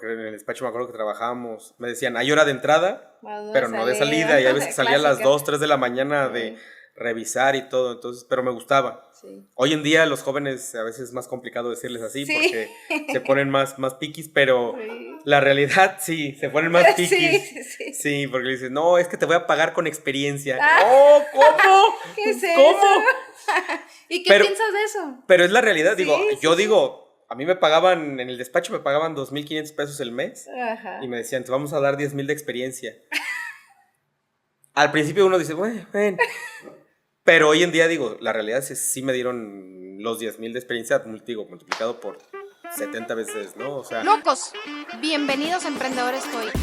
porque en el despacho me acuerdo que trabajábamos, me decían, hay hora de entrada, Más pero no de salida, y a veces que salía a las clásica. 2, 3 de la mañana de revisar y todo, entonces, pero me gustaba. Sí. Hoy en día los jóvenes a veces es más complicado decirles así, Sí. porque se ponen más piquis, pero Sí. la realidad sí, se ponen más piquis. Sí. Sí, porque le dices, no, es que te voy a pagar con experiencia. Ah. ¡Oh, cómo! ¿Qué es ¿Cómo? eso? ¿Y qué piensas de eso? Pero es la realidad, Sí, digo, sí, yo sí. digo, a mí me pagaban, en el despacho me pagaban 2,500 pesos el mes. Ajá. Y me decían, te vamos a dar 10,000 de experiencia. Al principio uno dice, bueno. Pero hoy en día, digo, la realidad es que sí me dieron los 10,000 de experiencia, digo, multiplicado por 70 veces, ¿no? O sea, Locos, bienvenidos a Emprendedor Estoico,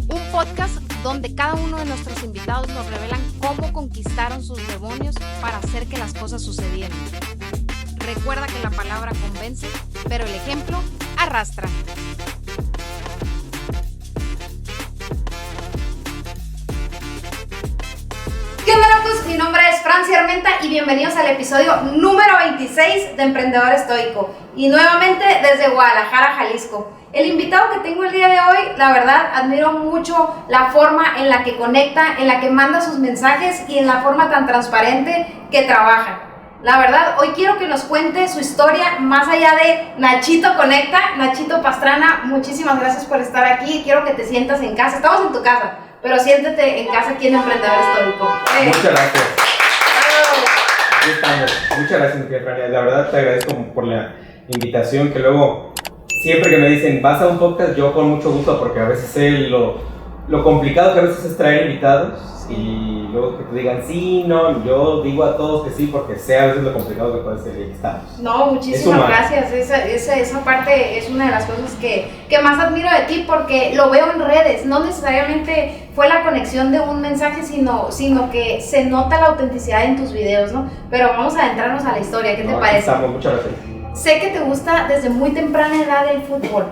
un podcast donde cada uno de nuestros invitados nos revelan cómo conquistaron sus demonios para hacer que las cosas sucedieran. Recuerda que la palabra convence, pero el ejemplo arrastra. ¿Qué onda, locos? Mi nombre es Francia Armenta y bienvenidos al episodio número 26 de Emprendedor Estoico. Y nuevamente desde Guadalajara, Jalisco. El invitado que tengo el día de hoy, la verdad, admiro mucho la forma en la que conecta, en la que manda sus mensajes y en la forma tan transparente que trabaja. La verdad, hoy quiero que nos cuente su historia más allá de Nachito Conecta. Nachito Pastrana, muchísimas gracias por estar aquí. Quiero que te sientas en casa. Estamos en tu casa, pero siéntete en casa aquí en Emprendedor Estoico. muchas gracias. Aquí estamos. Muchas gracias, mi querida Frania. La verdad te agradezco por la invitación, que luego, siempre que me dicen, vas a un podcast, yo con mucho gusto, porque a veces sé lo complicado que a veces es traer invitados. Y luego que te digan sí, no, yo digo a todos que sí porque sé a veces lo complicado que puede ser y aquí estamos. No, muchísimas gracias. Esa parte es una de las cosas que más admiro de ti, porque lo veo en redes. No necesariamente fue la conexión de un mensaje, sino que se nota la autenticidad en tus videos, ¿no? Pero vamos a adentrarnos a la historia. ¿Qué te parece? Estamos, muchas gracias. Sé que te gusta desde muy temprana edad el fútbol.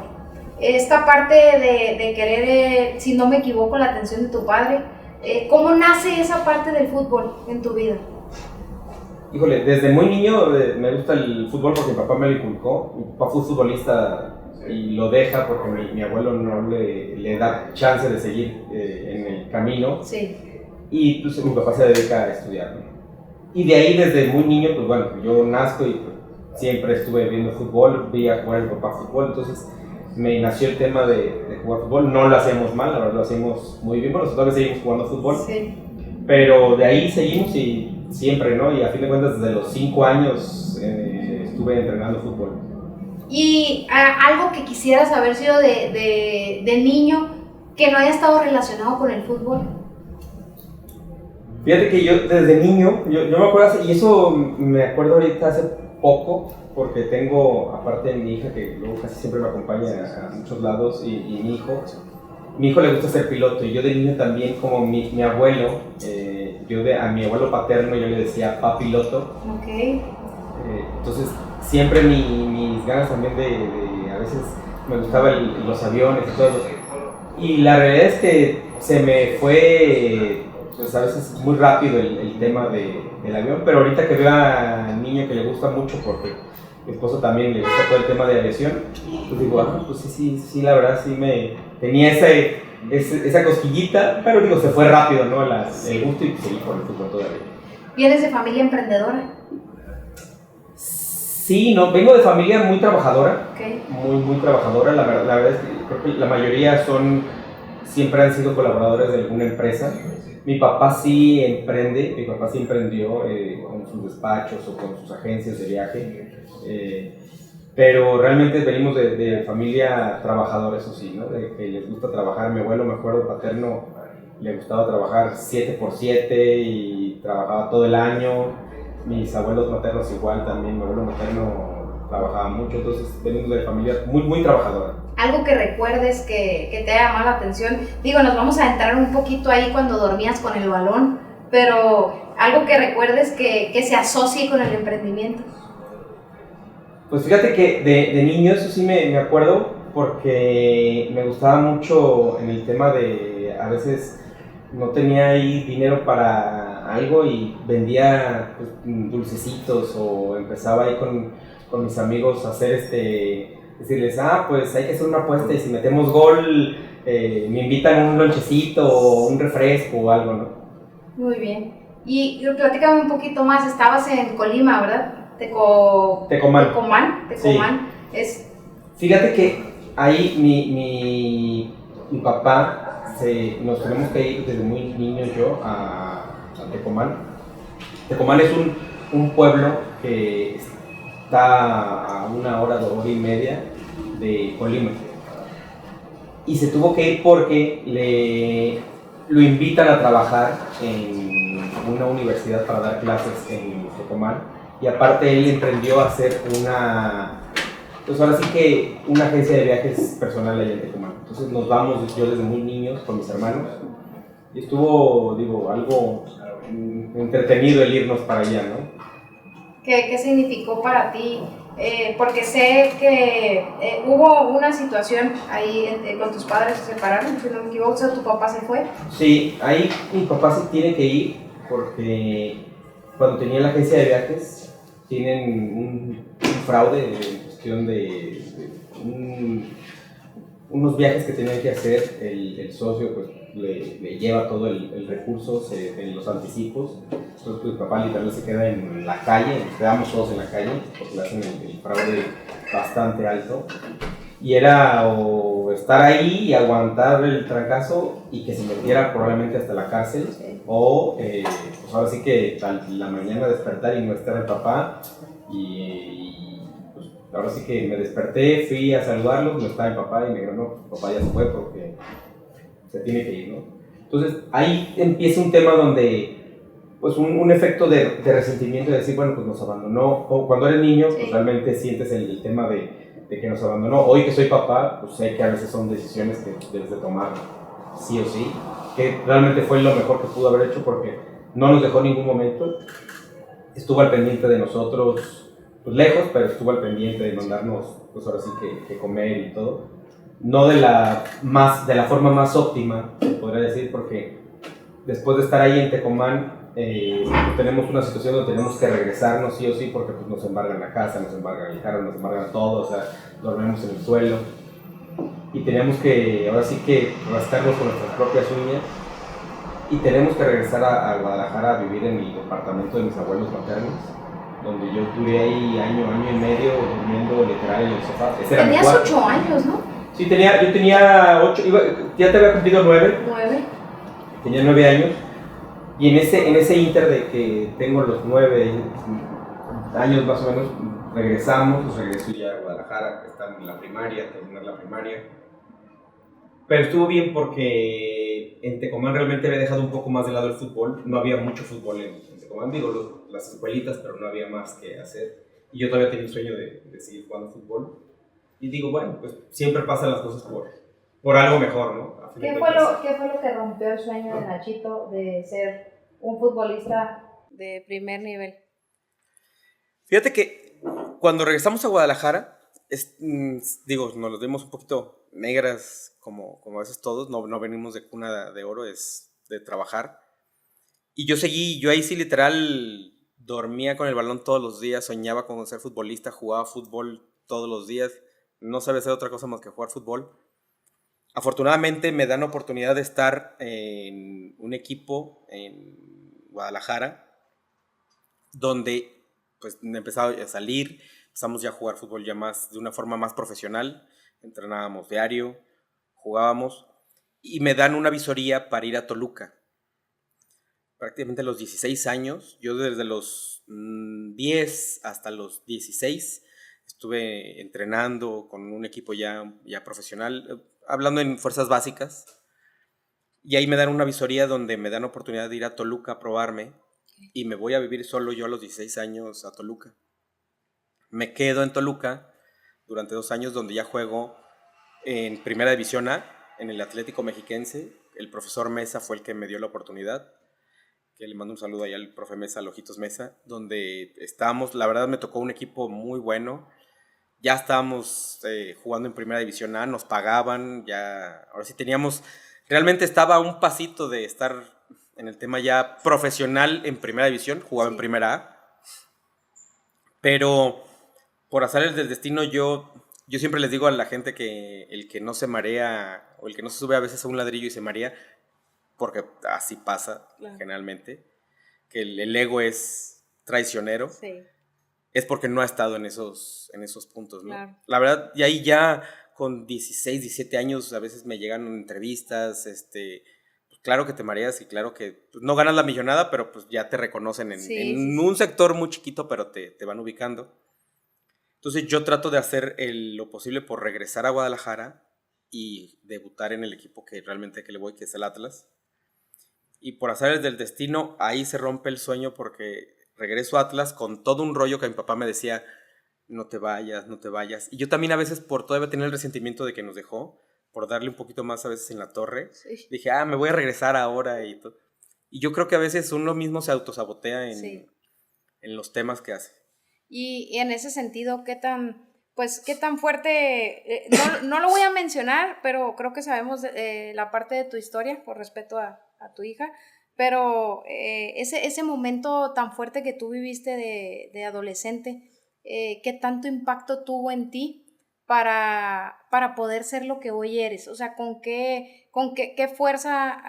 Esta parte de querer, si no me equivoco, la atención de tu padre. ¿Cómo nace esa parte del fútbol en tu vida? Híjole, desde muy niño me gusta el fútbol porque mi papá me lo inculcó. Mi papá fue futbolista y lo deja porque mi abuelo no le da chance de seguir en el camino. Sí. Y pues mi papá se dedica a estudiar, ¿no? Y de ahí desde muy niño, pues bueno, yo nazco y pues, siempre estuve viendo fútbol, vi a jugar mi papá fútbol, entonces me nació el tema de jugar fútbol. No lo hacíamos mal, la verdad lo hacíamos muy bien, bueno, nosotros todavía seguimos jugando fútbol, Sí. Pero de ahí seguimos y siempre, ¿no? Y a fin de cuentas desde los 5 años estuve entrenando fútbol. ¿Y algo que quisieras haber sido de niño que no haya estado relacionado con el fútbol? Fíjate que yo desde niño, yo me acuerdo, y eso me acuerdo ahorita hace poco, porque tengo, aparte de mi hija, que luego casi siempre me acompaña a muchos lados, y mi hijo le gusta ser piloto, y yo de niño también, como mi abuelo, a mi abuelo paterno yo le decía papiloto. Ok. Entonces siempre mis ganas también a veces me gustaban los aviones y todo. Y la realidad es que se me fue, pues a veces muy rápido el tema del avión, pero ahorita que veo al niño que le gusta mucho, porque mi esposo también le gusta todo el tema de aviación, pues digo, pues sí, la verdad sí me tenía esa cosquillita, pero digo, se fue rápido, ¿no? El gusto, y seguí con el fútbol todavía. ¿Vienes de familia emprendedora? Sí, no, vengo de familia muy trabajadora, Okay. muy trabajadora. La verdad es que creo que la mayoría siempre han sido colaboradores de alguna empresa. Mi papá sí emprendió con sus despachos o con sus agencias de viaje, pero realmente venimos de familia trabajadora, eso sí, ¿no? De que les gusta trabajar. Mi abuelo, me acuerdo, paterno, le gustaba trabajar 7x7 y trabajaba todo el año. Mis abuelos maternos igual también, mi abuelo materno trabajaba mucho, entonces venimos de familia muy trabajadora. Algo que recuerdes que te haya llamado la atención, digo, nos vamos a entrar un poquito ahí cuando dormías con el balón, pero algo que recuerdes que se asocie con el emprendimiento. Pues fíjate que de niño eso sí me acuerdo, porque me gustaba mucho en el tema de, a veces no tenía ahí dinero para algo y vendía pues, dulcecitos, o empezaba ahí con mis amigos a hacer decirles, pues hay que hacer una apuesta y si metemos gol, me invitan un lonchecito o un refresco o algo, ¿no? Muy bien. Y platícame un poquito más, estabas en Colima, ¿verdad? Tecomán. Sí. Fíjate que ahí mi papá, nos tenemos que ir desde muy niños yo a Tecomán. Tecomán es un pueblo que está a 1 hora, 2 horas y media de Colima. Y se tuvo que ir porque lo invitan a trabajar en una universidad para dar clases en Tecomán. Y aparte él emprendió a hacer pues ahora sí que una agencia de viajes personal allá en Tecomán. Entonces nos vamos yo desde muy niños con mis hermanos. Y estuvo, algo entretenido el irnos para allá, ¿no? ¿Qué significó para ti? Porque sé que hubo una situación ahí con tus padres se separaron, si no me equivoco, o sea, tu papá se fue. Sí, ahí mi papá se tiene que ir porque cuando tenía la agencia de viajes tienen un fraude en cuestión de unos viajes que tenían que hacer, el socio pues le lleva todo el recurso en los anticipos. Entonces pues, mi papá literalmente se queda en la calle, nos quedamos todos en la calle porque le hacen el fraude bastante alto. Y era o estar ahí y aguantar el trancazo y que se metiera probablemente hasta la cárcel, o pues ahora sí que la mañana despertar y no estar el papá. Y pues ahora sí que me desperté, fui a saludarlos, no estaba el papá y me dijeron, no, papá ya se fue porque se tiene que ir, ¿no? Entonces ahí empieza un tema donde pues un efecto de resentimiento, de decir, bueno, pues nos abandonó. O cuando eres niño, pues realmente sientes el tema de que nos abandonó. Hoy que soy papá, pues sé que a veces son decisiones que debes de tomar sí o sí, que realmente fue lo mejor que pudo haber hecho porque no nos dejó en ningún momento, estuvo al pendiente de nosotros, pues lejos, pero estuvo al pendiente de mandarnos, pues ahora sí que comer y todo. No de la forma más óptima, se podría decir, porque después de estar ahí en Tecomán, pues tenemos una situación donde tenemos que regresarnos sí o sí porque pues, nos embargan la casa, nos embargan el carro, nos embargan todo, o sea, dormimos en el suelo y teníamos que, ahora sí que rascarnos con nuestras propias uñas y tenemos que regresar a Guadalajara a vivir en el departamento de mis abuelos maternos, donde yo duré ahí año y medio durmiendo literal en el sofá. Tenías 8 años, ¿no? Sí, yo tenía 8, ya te había cumplido 9. 9. Tenía 9 años. Y en ese inter de que tengo los 9 años más o menos, regreso ya a Guadalajara, que está en la primaria, terminar la primaria. Pero estuvo bien porque en Tecomán realmente había dejado un poco más de lado el fútbol. No había mucho fútbol en Tecomán, digo, las escuelitas, pero no había más que hacer. Y yo todavía tenía el sueño de seguir jugando fútbol. Y digo, bueno, pues siempre pasan las cosas por algo mejor, ¿no? ¿Qué fue lo que rompió el sueño de Nachito de ser un futbolista de primer nivel? Fíjate que cuando regresamos a Guadalajara, nos los vimos un poquito negras, como a veces todos, no venimos de cuna de oro, es de trabajar. Y yo ahí sí literal dormía con el balón todos los días, soñaba con ser futbolista, jugaba fútbol todos los días, no sabía hacer otra cosa más que jugar fútbol. Afortunadamente me dan oportunidad de estar en un equipo en Guadalajara, donde pues empezaba a salir, empezamos ya a jugar fútbol ya más de una forma más profesional, entrenábamos diario, jugábamos, y me dan una visoría para ir a Toluca. Prácticamente a los 16 años, yo desde los 10 hasta los 16 estuve entrenando con un equipo ya profesional, hablando en fuerzas básicas, y ahí me dan una visoría donde me dan oportunidad de ir a Toluca a probarme, y me voy a vivir solo yo a los 16 años a Toluca. Me quedo en Toluca durante 2 años, donde ya juego en Primera División A, en el Atlético Mexiquense. El profesor Mesa fue el que me dio la oportunidad, que le mando un saludo allá al profe Mesa, al Ojitos Mesa, donde estábamos, la verdad me tocó un equipo muy bueno. Ya estábamos jugando en Primera División A, nos pagaban, ahora sí realmente estaba a un pasito de estar en el tema ya profesional en Primera División, jugaba en Primera A, pero por azares del destino yo Yo siempre les digo a la gente que el que no se marea o el que no se sube a veces a un ladrillo y se marea, porque así pasa generalmente, que el ego es traicionero, es porque no ha estado en esos puntos, ¿no? Claro. La verdad, y ahí ya con 16, 17 años a veces me llegan entrevistas, pues claro que te mareas y claro que pues, no ganas la millonada, pero pues ya te reconocen en un sector muy chiquito, pero te van ubicando. Entonces yo trato de hacer lo posible por regresar a Guadalajara y debutar en el equipo que realmente que le voy, que es el Atlas. Y por azares del destino, ahí se rompe el sueño porque regreso a Atlas con todo un rollo que mi papá me decía, no te vayas, no te vayas. Y yo también a veces por todavía tener el resentimiento de que nos dejó, por darle un poquito más a veces en la torre, dije, me voy a regresar ahora y todo. Y yo creo que a veces uno mismo se autosabotea en los temas que hace. Y en ese sentido, ¿qué tan fuerte? No lo voy a mencionar, pero creo que sabemos la parte de tu historia por respeto a tu hija, pero ese momento tan fuerte que tú viviste de adolescente, ¿qué tanto impacto tuvo en ti para poder ser lo que hoy eres? O sea, ¿con qué fuerza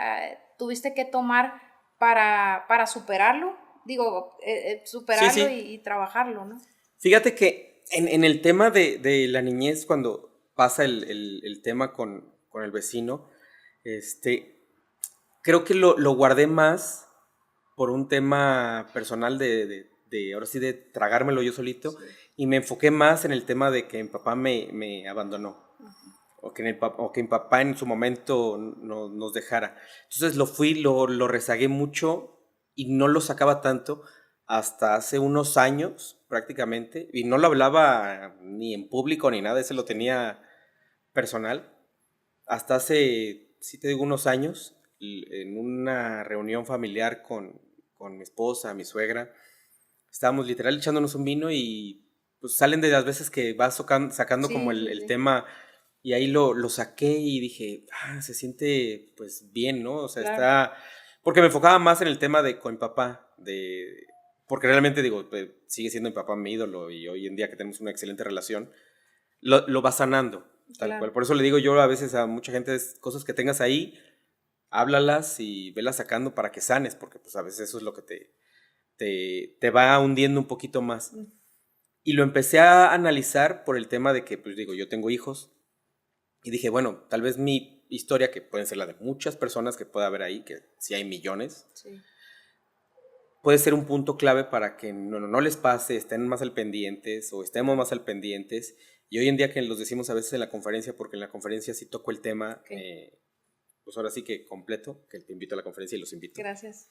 tuviste que tomar para superarlo? Digo, superarlo Sí. y trabajarlo, ¿no? Fíjate que en el tema de la niñez, cuando pasa el tema con el vecino, creo que lo guardé más por un tema personal ahora sí, de tragármelo yo solito, y me enfoqué más en el tema de que mi papá me abandonó, o que mi papá en su momento nos dejara. Entonces lo rezagué mucho y no lo sacaba tanto hasta hace unos años prácticamente, y no lo hablaba ni en público ni nada, ese lo tenía personal, hasta hace, sí te digo, unos años, en una reunión familiar con mi esposa, mi suegra, estábamos literal echándonos un vino y pues salen de las veces que vas sacando como el tema, y ahí lo saqué y dije, se siente pues bien, ¿no? O sea, Claro. porque me enfocaba más en el tema con mi papá, porque realmente digo, pues, sigue siendo mi papá mi ídolo y hoy en día que tenemos una excelente relación, lo va sanando, tal cual. Por eso le digo yo a veces a mucha gente, cosas que tengas ahí, háblalas y velas sacando para que sanes, porque pues a veces eso es lo que te va hundiendo un poquito más. Y lo empecé a analizar por el tema de que, pues digo, yo tengo hijos y dije, bueno, tal vez mi historia, que pueden ser la de muchas personas que pueda haber ahí, que sí hay millones, puede ser un punto clave para que no les pase, estén más al pendientes o estemos más al pendientes. Y hoy en día que los decimos a veces en la conferencia, porque en la conferencia sí toco el tema, pues ahora sí que completo, que te invito a la conferencia y los invito. Gracias.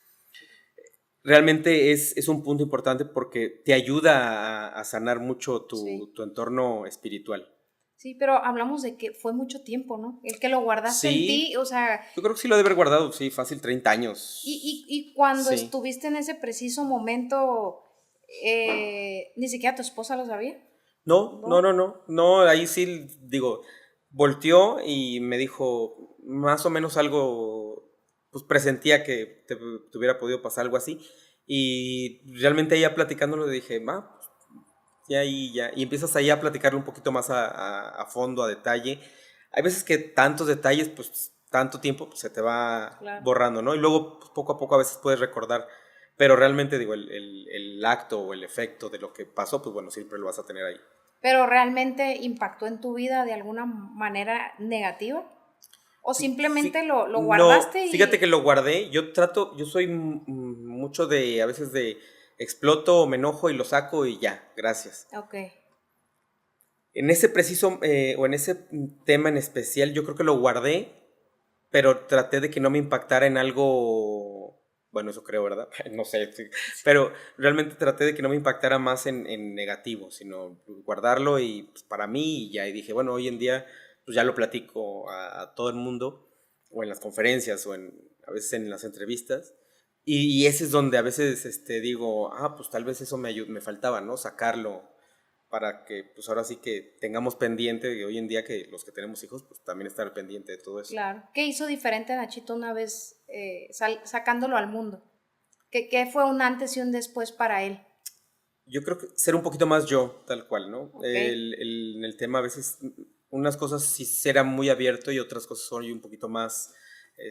Realmente es un punto importante porque te ayuda a sanar mucho tu entorno espiritual. Sí, pero hablamos de que fue mucho tiempo, ¿no? El que lo guardaste en ti, o sea... Yo creo que sí lo he de haber guardado, sí, fácil 30 años. Y cuando estuviste en ese preciso momento, ¿ni siquiera tu esposa lo sabía? No, ahí sí, digo, volteó y me dijo, más o menos algo, pues presentía que te hubiera podido pasar algo así, y realmente ella platicándolo dije, ya, y empiezas ahí a platicarlo un poquito más a fondo, a detalle. Hay veces que tantos detalles, pues tanto tiempo pues, se te va borrando, ¿no? Y luego pues, poco a poco a veces puedes recordar, pero realmente digo, el acto o el efecto de lo que pasó, pues bueno, siempre lo vas a tener ahí. ¿Pero realmente impactó en tu vida de alguna manera negativa? ¿O simplemente lo guardaste? No, fíjate que lo guardé. Yo soy mucho a veces de exploto o me enojo y lo saco y ya, gracias. Ok. En ese preciso, o en ese tema en especial, yo creo que lo guardé, pero traté de que no me impactara en algo, bueno, eso creo, ¿verdad? No sé, pero realmente traté de que no me impactara más en negativo, sino guardarlo y pues, para mí y ya, y dije, bueno, hoy en día pues ya lo platico a todo el mundo, o en las conferencias, o a veces en las entrevistas, y ese es donde a veces digo, pues tal vez eso me faltaba, ¿no? Sacarlo, para que pues ahora sí que tengamos pendiente de hoy en día que los que tenemos hijos pues también estar pendiente de todo eso. Claro. ¿Qué hizo diferente Nachito una vez sacándolo al mundo? ¿Qué fue un antes y un después para él? Yo creo que ser un poquito más yo, tal cual, ¿no? Okay. En el tema a veces, unas cosas sí será muy abierto y otras cosas soy un poquito más,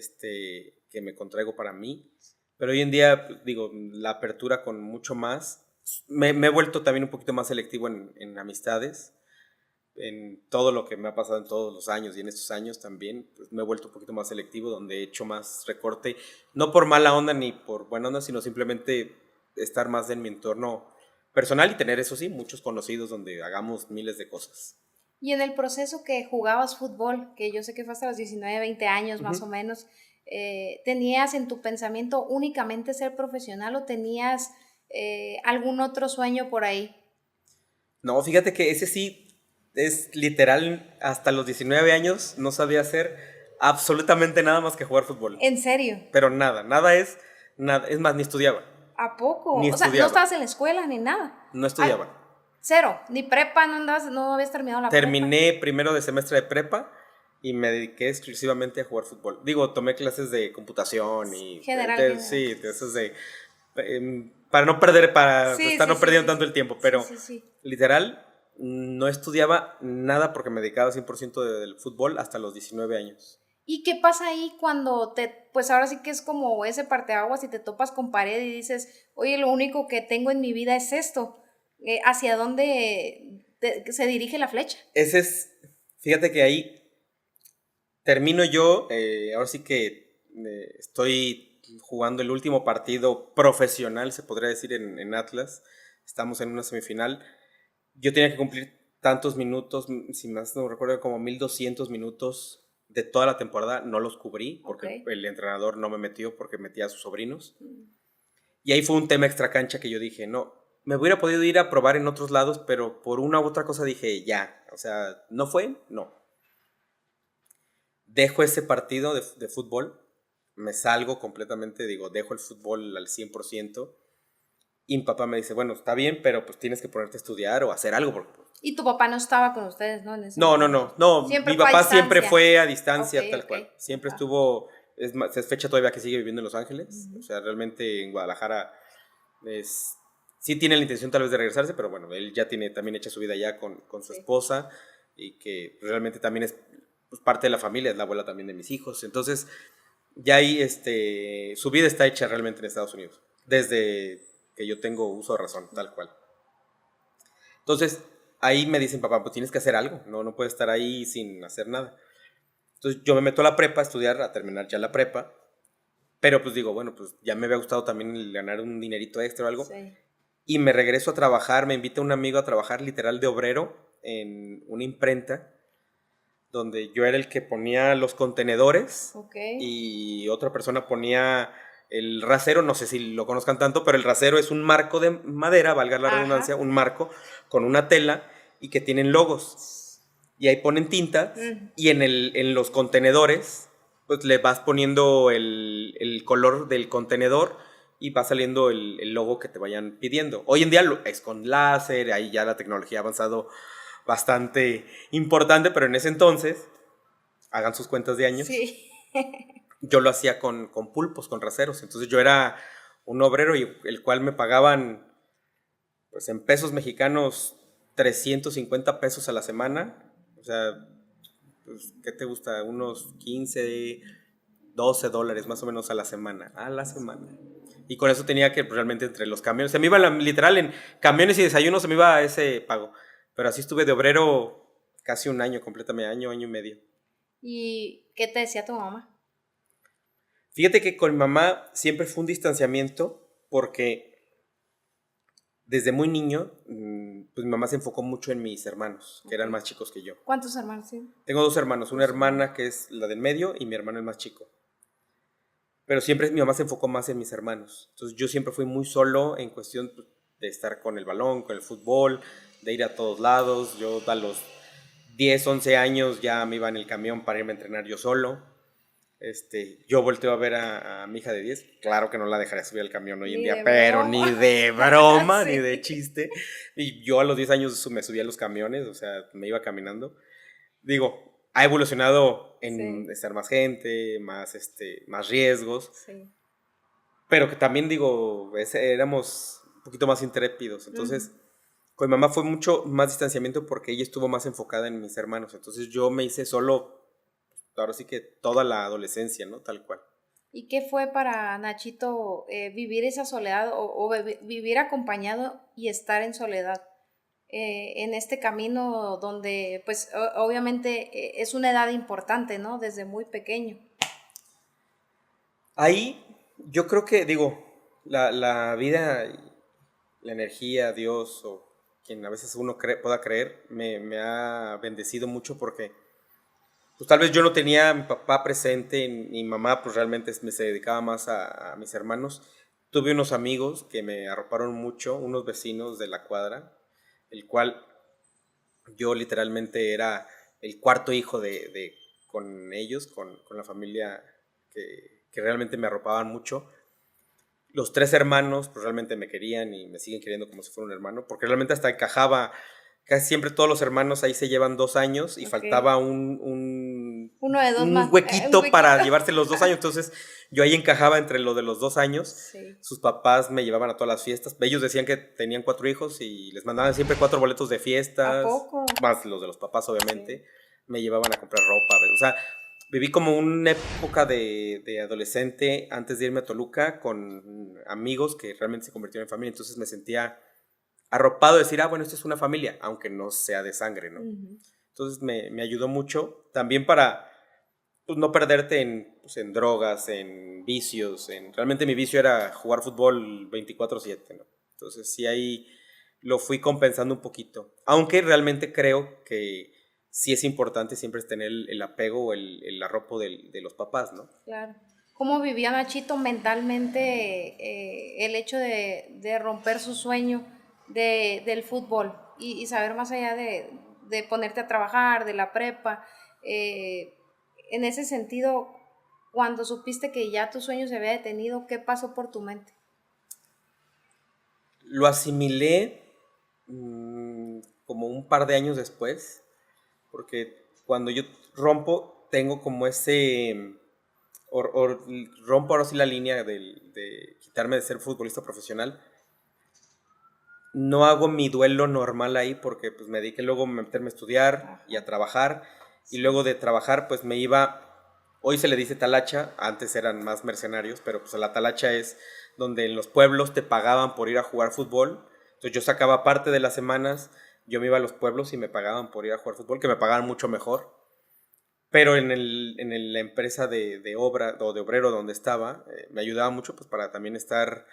que me contraigo para mí. Pero hoy en día, digo, la apertura con mucho más. Me he vuelto también un poquito más selectivo en amistades, en todo lo que me ha pasado en todos los años y en estos años también, pues me he vuelto un poquito más selectivo, donde he hecho más recorte, no por mala onda ni por buena onda, sino simplemente estar más en mi entorno personal y tener, eso sí, muchos conocidos donde hagamos miles de cosas. Y en el proceso que jugabas fútbol, que yo sé que fue hasta los 19, 20 años más o menos, ¿tenías en tu pensamiento únicamente ser profesional o tenías algún otro sueño por ahí? No, fíjate que ese sí es literal, hasta los 19 años no sabía hacer absolutamente nada más que jugar fútbol. ¿En serio? Pero nada, nada, es más, ni estudiaba. ¿A poco? Ni O sea, no estudiaba. estabas en la escuela ni nada. No estudiaba. Cero, ni prepa, no habías terminado la prepa. Terminé primero de semestre de prepa y me dediqué exclusivamente a jugar fútbol. Digo, tomé clases de computación y... General. Sí, de esos de... para no perder, para Sí, estar sí, no perdiendo sí, tanto el tiempo, pero sí. literal no estudiaba nada porque me dedicaba 100% del fútbol hasta los 19 años. ¿Y qué pasa ahí cuando pues ahora sí que es como ese parteaguas y te topas con pared y dices, oye, lo único que tengo en mi vida es esto? ¿Hacia dónde se dirige la flecha? Ese es, fíjate que ahí termino yo, ahora sí que estoy jugando el último partido profesional, se podría decir, en Atlas. Estamos en una semifinal. Yo tenía que cumplir tantos minutos, si más no recuerdo, como 1200 minutos de toda la temporada. No los cubrí porque el entrenador no me metió porque metía a sus sobrinos. Y ahí fue un tema extra cancha que yo dije, no, me hubiera podido ir a probar en otros lados, pero por una u otra cosa dije, ya, o sea, ¿no fue? No. Dejo ese partido de fútbol, me salgo completamente, digo, dejo el fútbol al 100%, y mi papá me dice, bueno, está bien, pero pues tienes que ponerte a estudiar o hacer algo. Porque... Y tu papá no estaba con ustedes, ¿no? No, mi papá siempre fue a distancia, tal cual. Siempre estuvo, es fecha todavía que sigue viviendo en Los Ángeles, o sea, realmente en Guadalajara sí tiene la intención tal vez de regresarse, pero bueno, él ya tiene también hecha su vida allá con su esposa, y que realmente también es pues, parte de la familia, es la abuela también de mis hijos. Entonces, ya ahí su vida está hecha realmente en Estados Unidos, desde que yo tengo uso de razón, tal cual. Entonces, ahí me dicen, papá, pues tienes que hacer algo, no puedes estar ahí sin hacer nada. Entonces, yo me meto a la prepa a estudiar, a terminar ya la prepa, pero pues digo, bueno, pues ya me había gustado también ganar un dinerito extra o algo. Sí. Y me regreso a trabajar, me invita un amigo a trabajar literal de obrero en una imprenta, donde yo era el que ponía los contenedores y otra persona ponía el rasero, no sé si lo conozcan tanto, pero el rasero es un marco de madera, valga la redundancia, un marco con una tela y que tienen logos. Y ahí ponen tintas y en los contenedores pues le vas poniendo el color del contenedor y va saliendo el logo que te vayan pidiendo. Hoy en día es con láser, ahí ya la tecnología ha avanzado bastante importante, pero en ese entonces, hagan sus cuentas de años, sí. Yo lo hacía con pulpos, con raseros. Entonces yo era un obrero y el cual me pagaban, pues en pesos mexicanos, 350 pesos a la semana. O sea, pues, ¿qué te gusta? Unos 15, 12 dólares más o menos a la semana. Y con eso tenía que realmente entre los camiones, se me iba literal en camiones y desayunos, se me iba ese pago. Pero así estuve de obrero casi un año, completamente año y medio. ¿Y qué te decía tu mamá? Fíjate que con mi mamá siempre fue un distanciamiento porque desde muy niño, pues mi mamá se enfocó mucho en mis hermanos, que eran más chicos que yo. ¿Cuántos hermanos tienes? Tengo 2 hermanos, una hermana que es la del medio y mi hermano el más chico. Pero siempre mi mamá se enfocó más en mis hermanos. Entonces yo siempre fui muy solo en cuestión de estar con el balón, con el fútbol, de ir a todos lados. Yo a los 10, 11 años ya me iba en el camión para irme a entrenar yo solo. Yo volteo a ver a mi hija de 10. Claro que no la dejaría subir al camión hoy en día, pero ni de broma, sí. Ni de chiste. Y yo a los 10 años me subía a los camiones, o sea, me iba caminando. Digo, ha evolucionado en estar más gente, más riesgos. Sí. Pero que también, digo, éramos poquito más intrépidos. Entonces, con mi mamá fue mucho más distanciamiento porque ella estuvo más enfocada en mis hermanos. Entonces yo me hice solo, ahora sí que toda la adolescencia, ¿no? Tal cual. ¿Y qué fue para Nachito vivir esa soledad vivir acompañado y estar en soledad? En este camino donde, pues, obviamente es una edad importante, ¿no? Desde muy pequeño. Ahí yo creo que, digo, la vida, la energía, Dios o quien a veces uno pueda creer, me ha bendecido mucho porque pues tal vez yo no tenía a mi papá presente, mi mamá pues realmente se dedicaba más a mis hermanos. Tuve unos amigos que me arroparon mucho, unos vecinos de la cuadra, el cual yo literalmente era el cuarto hijo con ellos, con la familia que realmente me arropaban mucho. Los tres hermanos pues realmente me querían y me siguen queriendo como si fuera un hermano, porque realmente hasta encajaba, casi siempre todos los hermanos ahí se llevan 2 años y faltaba Uno de dos un más, huequito para llevarse los 2 años, entonces yo ahí encajaba entre lo de los 2 años. Sí. Sus papás me llevaban a todas las fiestas, ellos decían que tenían 4 hijos y les mandaban siempre 4 boletos de fiestas, ¿A poco? más los de los papás obviamente, Sí. me llevaban a comprar ropa, o sea, viví como una época de adolescente antes de irme a Toluca con amigos que realmente se convirtieron en familia, entonces me sentía arropado de decir, bueno, esto es una familia, aunque no sea de sangre, ¿no? Entonces me ayudó mucho también para pues, no perderte en drogas, en vicios, realmente mi vicio era jugar fútbol 24/7, ¿no? Entonces sí ahí lo fui compensando un poquito, aunque realmente creo que sí es importante siempre es tener el apego o el arropo de los papás, ¿no? Claro. ¿Cómo vivía Nachito mentalmente el hecho de romper su sueño del fútbol y saber más allá de ponerte a trabajar, de la prepa? En ese sentido, cuando supiste que ya tu sueño se había detenido, ¿qué pasó por tu mente? Lo asimilé como un par de años después, porque cuando yo rompo, tengo como ese... rompo ahora sí la línea de quitarme de ser futbolista profesional. No hago mi duelo normal ahí porque pues me dediqué luego a meterme a estudiar y a trabajar. Y luego de trabajar pues me iba... Hoy se le dice talacha, antes eran más mercenarios, pero pues la talacha es donde en los pueblos te pagaban por ir a jugar fútbol. Entonces yo sacaba parte de las semanas, yo me iba a los pueblos y me pagaban por ir a jugar fútbol, que me pagaban mucho mejor. Pero en la empresa de obra o de obrero donde estaba, me ayudaba mucho pues para también estar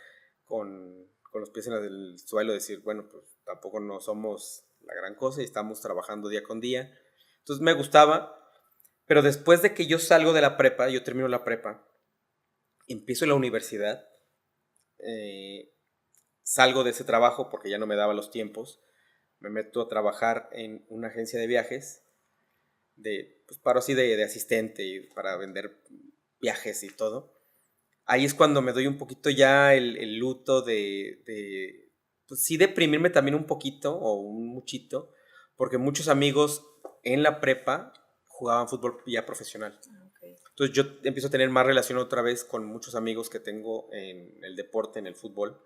con los pies en el suelo, decir, bueno, pues tampoco no somos la gran cosa y estamos trabajando día con día. Entonces me gustaba, pero después de que yo salgo de la prepa, yo termino la prepa, empiezo la universidad, salgo de ese trabajo porque ya no me daba los tiempos, me meto a trabajar en una agencia de viajes, pues paro así de asistente para vender viajes y todo. Ahí es cuando me doy un poquito ya el luto pues sí deprimirme también un poquito o un muchito, porque muchos amigos en la prepa jugaban fútbol ya profesional. Okay. Entonces yo empiezo a tener más relación otra vez con muchos amigos que tengo en el deporte, en el fútbol.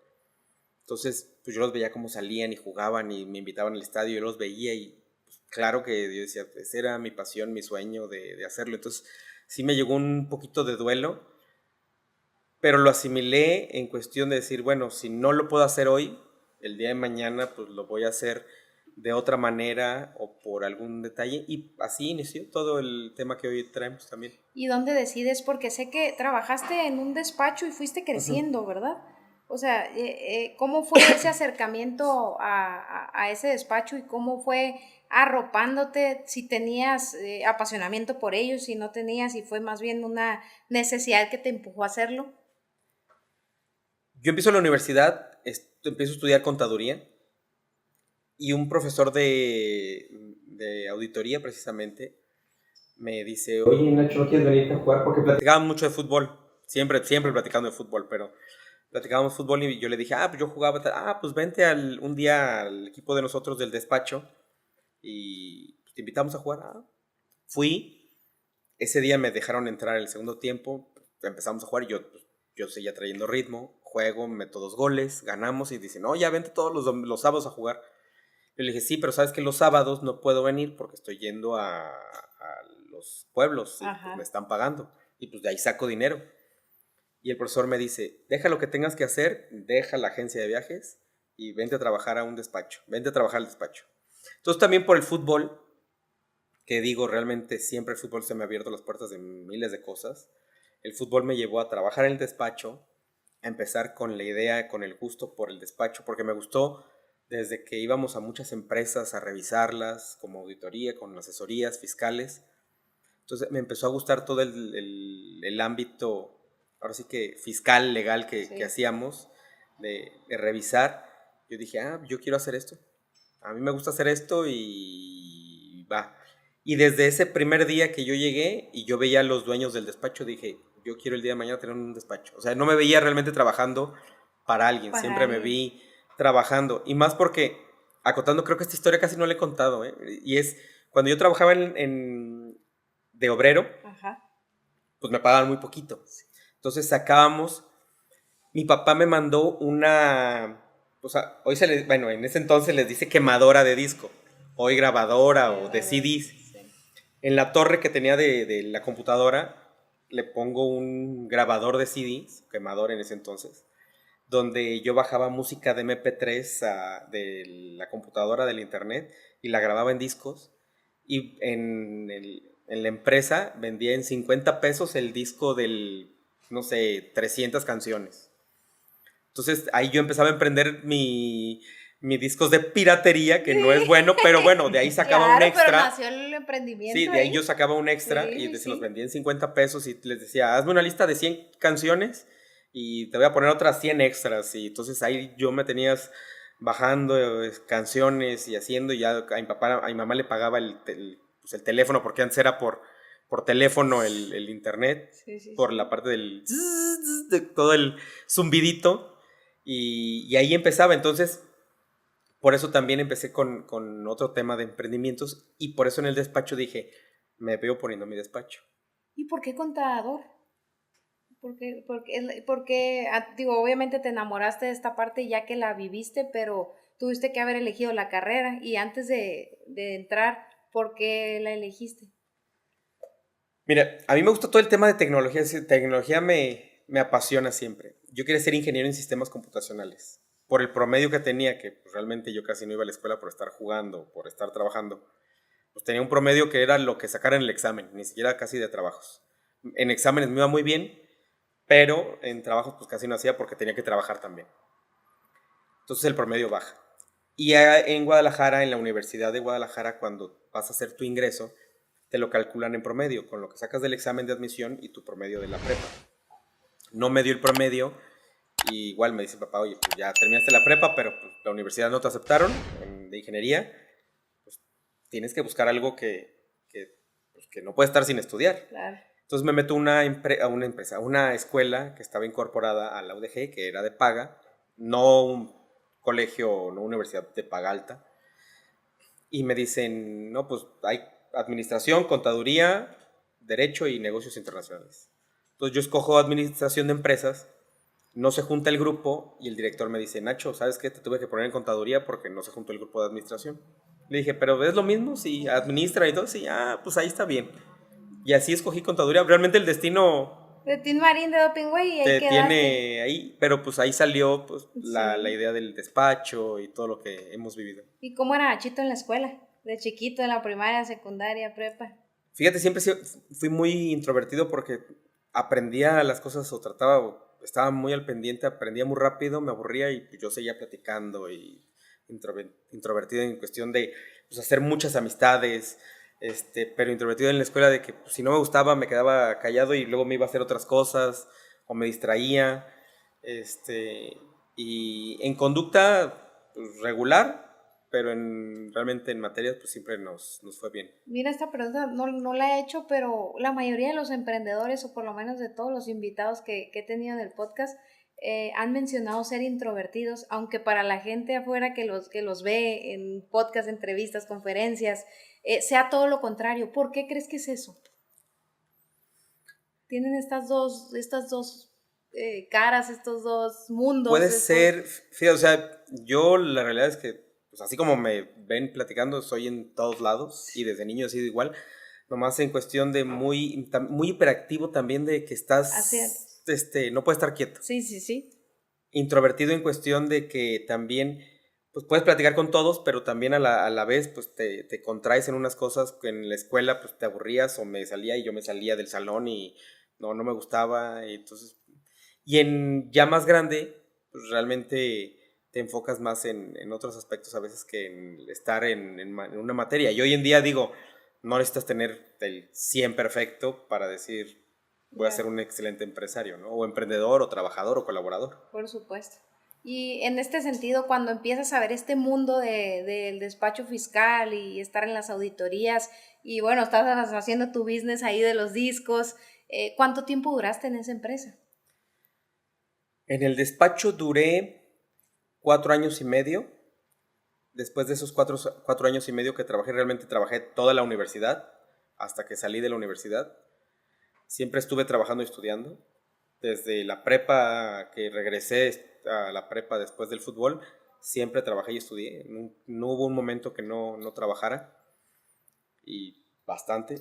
Entonces pues yo los veía cómo salían y jugaban y me invitaban al estadio, yo los veía y pues, claro que yo decía, esa era mi pasión, mi sueño de hacerlo. Entonces sí me llegó un poquito de duelo, pero lo asimilé en cuestión de decir, bueno, si no lo puedo hacer hoy, el día de mañana pues lo voy a hacer de otra manera o por algún detalle, y así inició todo el tema que hoy traemos también. ¿Y dónde decides? Porque sé que trabajaste en un despacho y fuiste creciendo, ¿verdad? O sea, ¿cómo fue ese acercamiento a ese despacho y cómo fue arropándote? Si tenías apasionamiento por ellos, si no tenías, si fue más bien una necesidad que te empujó a hacerlo. Yo empiezo la universidad, empiezo a estudiar contaduría y un profesor de auditoría precisamente me dice, oye Nacho, ¿no quieres venirte a jugar? Porque platicábamos mucho de fútbol, siempre platicando de fútbol, pero platicábamos fútbol y yo le dije, pues yo jugaba, pues vente un día al equipo de nosotros del despacho y te invitamos a jugar. Fui, ese día me dejaron entrar en el segundo tiempo, empezamos a jugar y yo seguía trayendo ritmo, juego, meto 2 goles, ganamos y dicen, no, ya vente todos los sábados a jugar. Yo le dije, sí, pero sabes que los sábados no puedo venir porque estoy yendo a los pueblos y pues, me están pagando y pues de ahí saco dinero. Y el profesor me dice, deja lo que tengas que hacer, deja la agencia de viajes y vente a trabajar a un despacho, vente a trabajar al despacho. Entonces también por el fútbol, que digo, realmente siempre el fútbol se me ha abierto las puertas de miles de cosas. El fútbol me llevó a trabajar en el despacho, a empezar con la idea, con el gusto por el despacho, porque me gustó desde que íbamos a muchas empresas a revisarlas, como auditoría, con asesorías fiscales. Entonces me empezó a gustar todo el ámbito, ahora sí que fiscal, legal que hacíamos, de revisar. Yo dije, yo quiero hacer esto. A mí me gusta hacer esto y va. Y desde ese primer día que yo llegué y yo veía a los dueños del despacho, dije, yo quiero el día de mañana tener un despacho. O sea, no me veía realmente trabajando para alguien, siempre me vi trabajando. Y más porque, acotando, creo que esta historia casi no la he contado, ¿eh? Y es, cuando yo trabajaba de obrero, pues me pagaban muy poquito. Entonces sacábamos, mi papá me mandó una, o sea, hoy en ese entonces les dice quemadora de disco, hoy grabadora o de CDs. En la torre que tenía de la computadora le pongo un grabador de CDs, quemador en ese entonces, donde yo bajaba música de MP3 de la computadora del internet y la grababa en discos. Y en la empresa vendía en 50 pesos el disco no sé, 300 canciones. Entonces ahí yo empezaba a emprender mi discos de piratería, que no es bueno, pero bueno, de ahí sacaba un extra. Pero nació el emprendimiento. Sí, de ahí yo sacaba un extra y se los vendía en 50 pesos y les decía, hazme una lista de 100 canciones y te voy a poner otras 100 extras. Y entonces ahí yo me tenías bajando canciones y haciendo, y ya a mi mamá le pagaba el teléfono, porque antes era por teléfono el internet, por la parte de todo el zumbidito, y ahí empezaba. Entonces, por eso también empecé con otro tema de emprendimientos, y por eso en el despacho dije, me veo poniendo mi despacho. ¿Y por qué contador? Porque digo, obviamente te enamoraste de esta parte ya que la viviste, pero tuviste que haber elegido la carrera, y antes de entrar, ¿por qué la elegiste? Mira, a mí me gusta todo el tema de tecnología. Tecnología me apasiona siempre. Yo quería ser ingeniero en sistemas computacionales. Por el promedio que tenía, que pues, realmente yo casi no iba a la escuela por estar jugando, por estar trabajando, pues tenía un promedio que era lo que sacara en el examen, ni siquiera casi de trabajos. En exámenes me iba muy bien, pero en trabajos pues casi no hacía porque tenía que trabajar también. Entonces el promedio baja. Y en Guadalajara, en la Universidad de Guadalajara, cuando vas a hacer tu ingreso, te lo calculan en promedio, con lo que sacas del examen de admisión y tu promedio de la prepa. No me dio el promedio, y igual me dice papá, oye, pues ya terminaste la prepa, pero pues, la universidad no te aceptaron de ingeniería, pues tienes que buscar algo que no puede estar sin estudiar. Claro. Entonces me meto a una escuela que estaba incorporada a la UDG, que era de paga, no un colegio, no universidad de paga alta. Y me dicen, no, pues hay administración, contaduría, derecho y negocios internacionales. Entonces yo escojo administración de empresas, no se junta el grupo y el director me dice, Nacho, ¿sabes qué? Te tuve que poner en contaduría porque no se juntó el grupo de administración. Le dije, ¿pero es lo mismo? Si administra y todo, sí, pues ahí está bien. Y así escogí contaduría. Realmente el destino... De Tin Marín de Doping, güey, y ahí te quedaste. Tiene ahí, pero pues ahí salió pues, la idea del despacho y todo lo que hemos vivido. ¿Y cómo era Nachito en la escuela? De chiquito, en la primaria, secundaria, prepa. Fíjate, siempre fui muy introvertido porque aprendía las cosas o estaba muy al pendiente, aprendía muy rápido, me aburría y yo seguía platicando, y introvertido en cuestión de pues, hacer muchas amistades, pero introvertido en la escuela de que pues, si no me gustaba me quedaba callado y luego me iba a hacer otras cosas o me distraía, y en conducta pues, regular, pero realmente en materias pues siempre nos fue bien. Mira, esta pregunta no la he hecho, pero la mayoría de los emprendedores, o por lo menos de todos los invitados que he tenido en el podcast, han mencionado ser introvertidos, aunque para la gente afuera que los ve en podcast, entrevistas, conferencias, sea todo lo contrario. ¿Por qué crees que es eso? Tienen estas dos caras, estos dos mundos? Puede ser, fíjate, o sea, yo la realidad es que, pues así como me ven platicando, soy en todos lados y desde niño he sido igual, nomás en cuestión de muy hiperactivo también, de que estás, no puedes estar quieto. Sí. Introvertido en cuestión de que también, pues puedes platicar con todos, pero también a la vez, pues te contraes en unas cosas que en la escuela, pues te aburrías o me salía y yo me salía del salón y no me gustaba, y entonces, y en ya más grande, pues realmente te enfocas más en otros aspectos a veces que en estar en una materia. Y hoy en día digo, no necesitas tener el 100 perfecto para decir voy a ser un excelente empresario, ¿no? O emprendedor, o trabajador, o colaborador. Por supuesto. Y en este sentido, cuando empiezas a ver este mundo del despacho fiscal y estar en las auditorías, y bueno, estás haciendo tu business ahí de los discos, ¿cuánto tiempo duraste en esa empresa? En el despacho duré 4 años y medio. Después de esos 4 años y medio que trabajé, realmente trabajé toda la universidad, hasta que salí de la universidad. Siempre estuve trabajando y estudiando. Desde la prepa, que regresé a la prepa después del fútbol, siempre trabajé y estudié. No hubo un momento que no trabajara. Y bastante.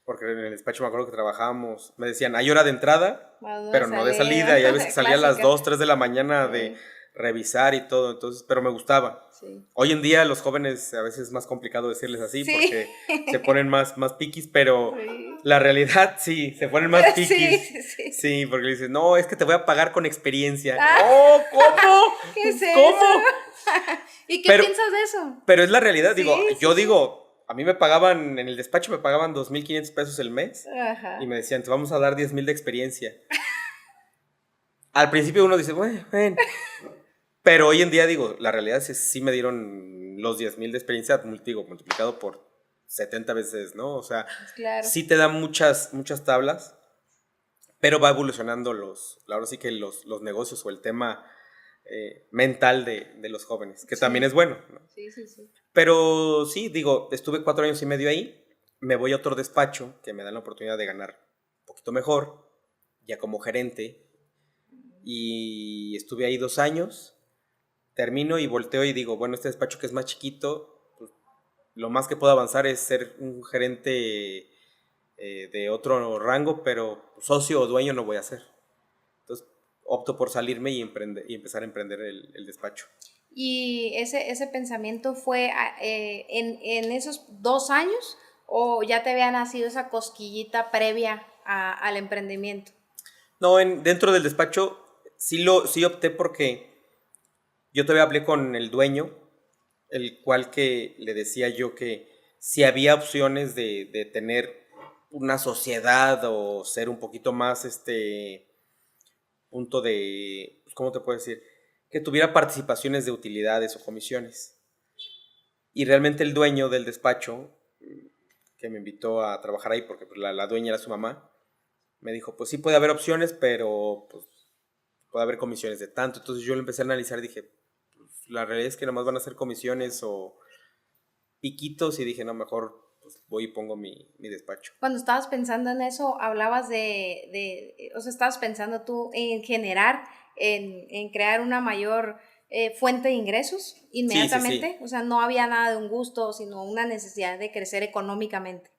Porque en el despacho me acuerdo que trabajábamos, me decían, hay hora de entrada, pero no de salida. Y a veces que salía a las 2, 3 de la mañana de revisar y todo, entonces, pero me gustaba. Sí. Hoy en día los jóvenes a veces es más complicado decirles así, porque se ponen más piquis, pero la realidad sí, se ponen más piquis. Sí, porque le dices, no, es que te voy a pagar con experiencia. ¡Oh, cómo! ¿Qué es ¿Cómo? Eso? ¿Y qué piensas de eso? Pero es la realidad, digo, a mí me pagaban, en el despacho me pagaban 2,500 pesos el mes. Ajá. Y me decían, te vamos a dar 10,000 de experiencia. Al principio uno dice, bueno. Pero hoy en día, digo, la realidad es que sí me dieron los 10,000 de experiencia, multiplicado por 70 veces, ¿no? O sea, claro. Sí te da muchas tablas, pero va evolucionando ahora sí que los negocios o el tema mental de los jóvenes, que también es bueno, ¿no? Sí. Pero sí, digo, estuve 4 años y medio ahí, me voy a otro despacho que me dan la oportunidad de ganar un poquito mejor, ya como gerente, y estuve ahí 2 años. Termino y volteo y digo, bueno, este despacho que es más chiquito, pues, lo más que puedo avanzar es ser un gerente de otro rango, pero socio o dueño no voy a ser. Entonces opto por salirme y empezar a emprender el despacho. ¿Y ese pensamiento fue en esos 2 años o ya te había nacido esa cosquillita previa al emprendimiento? No, dentro del despacho sí opté porque yo todavía hablé con el dueño, el cual que le decía yo que si había opciones de tener una sociedad o ser un poquito más punto de, ¿cómo te puedo decir? Que tuviera participaciones de utilidades o comisiones. Y realmente el dueño del despacho, que me invitó a trabajar ahí porque la dueña era su mamá, me dijo, pues sí puede haber opciones, pero pues puede haber comisiones de tanto. Entonces yo lo empecé a analizar y dije, la realidad es que nada más van a ser comisiones o piquitos, y dije, no, mejor pues voy y pongo mi despacho. Cuando estabas pensando en eso, hablabas o sea, estabas pensando tú en generar, en crear una mayor fuente de ingresos inmediatamente. Sí. O sea, no había nada de un gusto, sino una necesidad de crecer económicamente.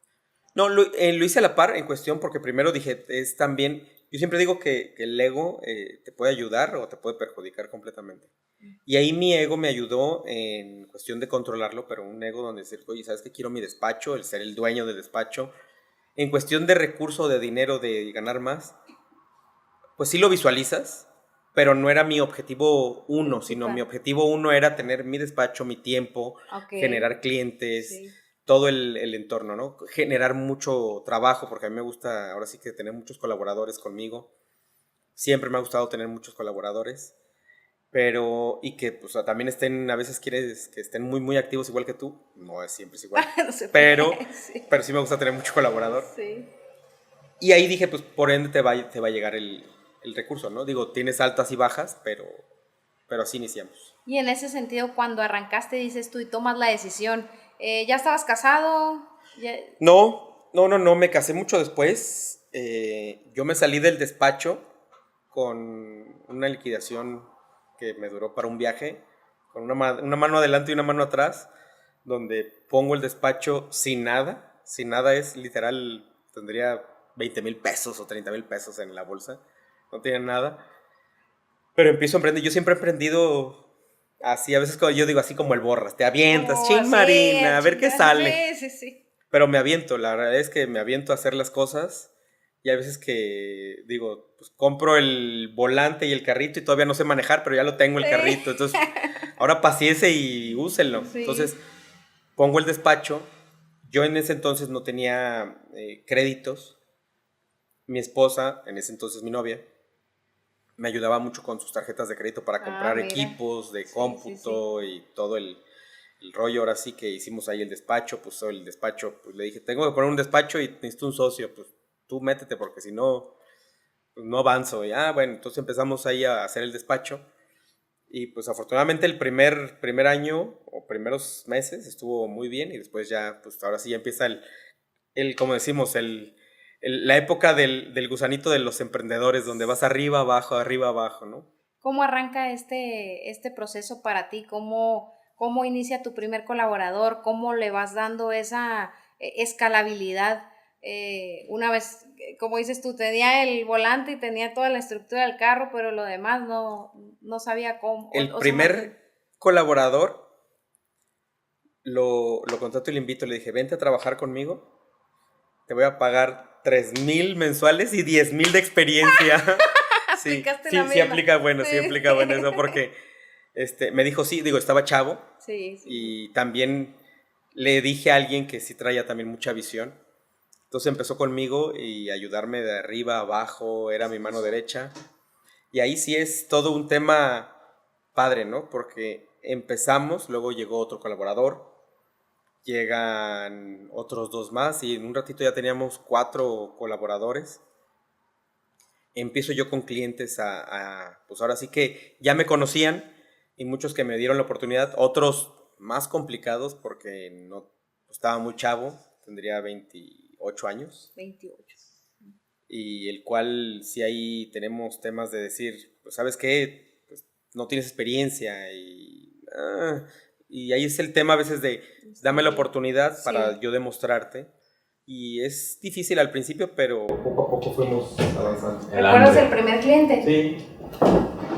No, lo hice a la par en cuestión, porque primero dije, es también, yo siempre digo que el ego te puede ayudar o te puede perjudicar completamente. Y ahí mi ego me ayudó en cuestión de controlarlo, pero un ego donde decir, oye, ¿sabes qué? Quiero mi despacho, el ser el dueño del despacho. En cuestión de recurso, de dinero, de ganar más, pues sí lo visualizas, pero no era mi objetivo uno, sino mi objetivo uno era tener mi despacho, mi tiempo, generar clientes, todo el entorno, ¿no? Generar mucho trabajo, porque a mí me gusta, ahora sí que tener muchos colaboradores conmigo. Siempre me ha gustado tener muchos colaboradores. Pero, y que pues también a veces quieres que estén muy, muy activos igual que tú. No es siempre igual. No pero sí me gusta tener mucho colaborador. Sí. Y ahí dije, pues por ende te va a llegar el recurso, ¿no? Digo, tienes altas y bajas, pero así iniciamos. Y en ese sentido, cuando arrancaste, dices tú y tomas la decisión, ¿ya estabas casado? No, me casé mucho después. Yo me salí del despacho con una liquidación que me duró para un viaje, con una mano adelante y una mano atrás, donde pongo el despacho sin nada es literal, tendría 20,000 pesos o 30,000 pesos en la bolsa, no tenía nada, pero empiezo a emprender. Yo siempre he emprendido así, a veces yo digo así como el Borras, te avientas, Marina, a ver qué sale. Sí. Pero me aviento, la verdad es que me aviento a hacer las cosas, y hay veces que digo, pues compro el volante y el carrito y todavía no sé manejar, pero ya lo tengo el carrito, entonces ahora paciencia y úsenlo. Sí. Entonces pongo el despacho. Yo en ese entonces no tenía créditos. Mi esposa, en ese entonces mi novia, me ayudaba mucho con sus tarjetas de crédito para comprar equipos de cómputo y todo el rollo. Ahora sí que hicimos ahí el despacho, pues le dije, tengo que poner un despacho y necesito un socio, pues tú métete porque si no, pues no avanzo. Y bueno, entonces empezamos ahí a hacer el despacho. Y pues afortunadamente el primer año o primeros meses estuvo muy bien, y después ya, pues ahora sí ya empieza como decimos, la época del gusanito de los emprendedores, donde vas arriba, abajo, ¿no? ¿Cómo arranca este proceso para ti? ¿Cómo inicia tu primer colaborador? ¿Cómo le vas dando esa escalabilidad? Una vez, como dices tú, tenía el volante y tenía toda la estructura del carro, pero lo demás no sabía cómo. El primer colaborador lo contrato y le invito, le dije, vente a trabajar conmigo, te voy a pagar 3,000 mensuales y 10,000 de experiencia. Sí aplica bueno eso, porque me dijo sí, estaba chavo. Sí. Y también le dije a alguien que sí traía también mucha visión. Entonces empezó conmigo y ayudarme de arriba a abajo, era mi mano derecha. Y ahí sí es todo un tema padre, ¿no? Porque empezamos, luego llegó otro colaborador, llegan otros 2 más y en un ratito ya teníamos 4 colaboradores. Empiezo yo con clientes pues ahora sí que ya me conocían, y muchos que me dieron la oportunidad, otros más complicados porque no estaba muy chavo, tendría 28 años. 28. Y el cual sí ahí tenemos temas de decir, pues ¿sabes qué? Pues no tienes experiencia y ahí es el tema a veces de dame la oportunidad para yo demostrarte. Y es difícil al principio, pero poco a poco fuimos avanzando. ¿Recuerdas el primer cliente?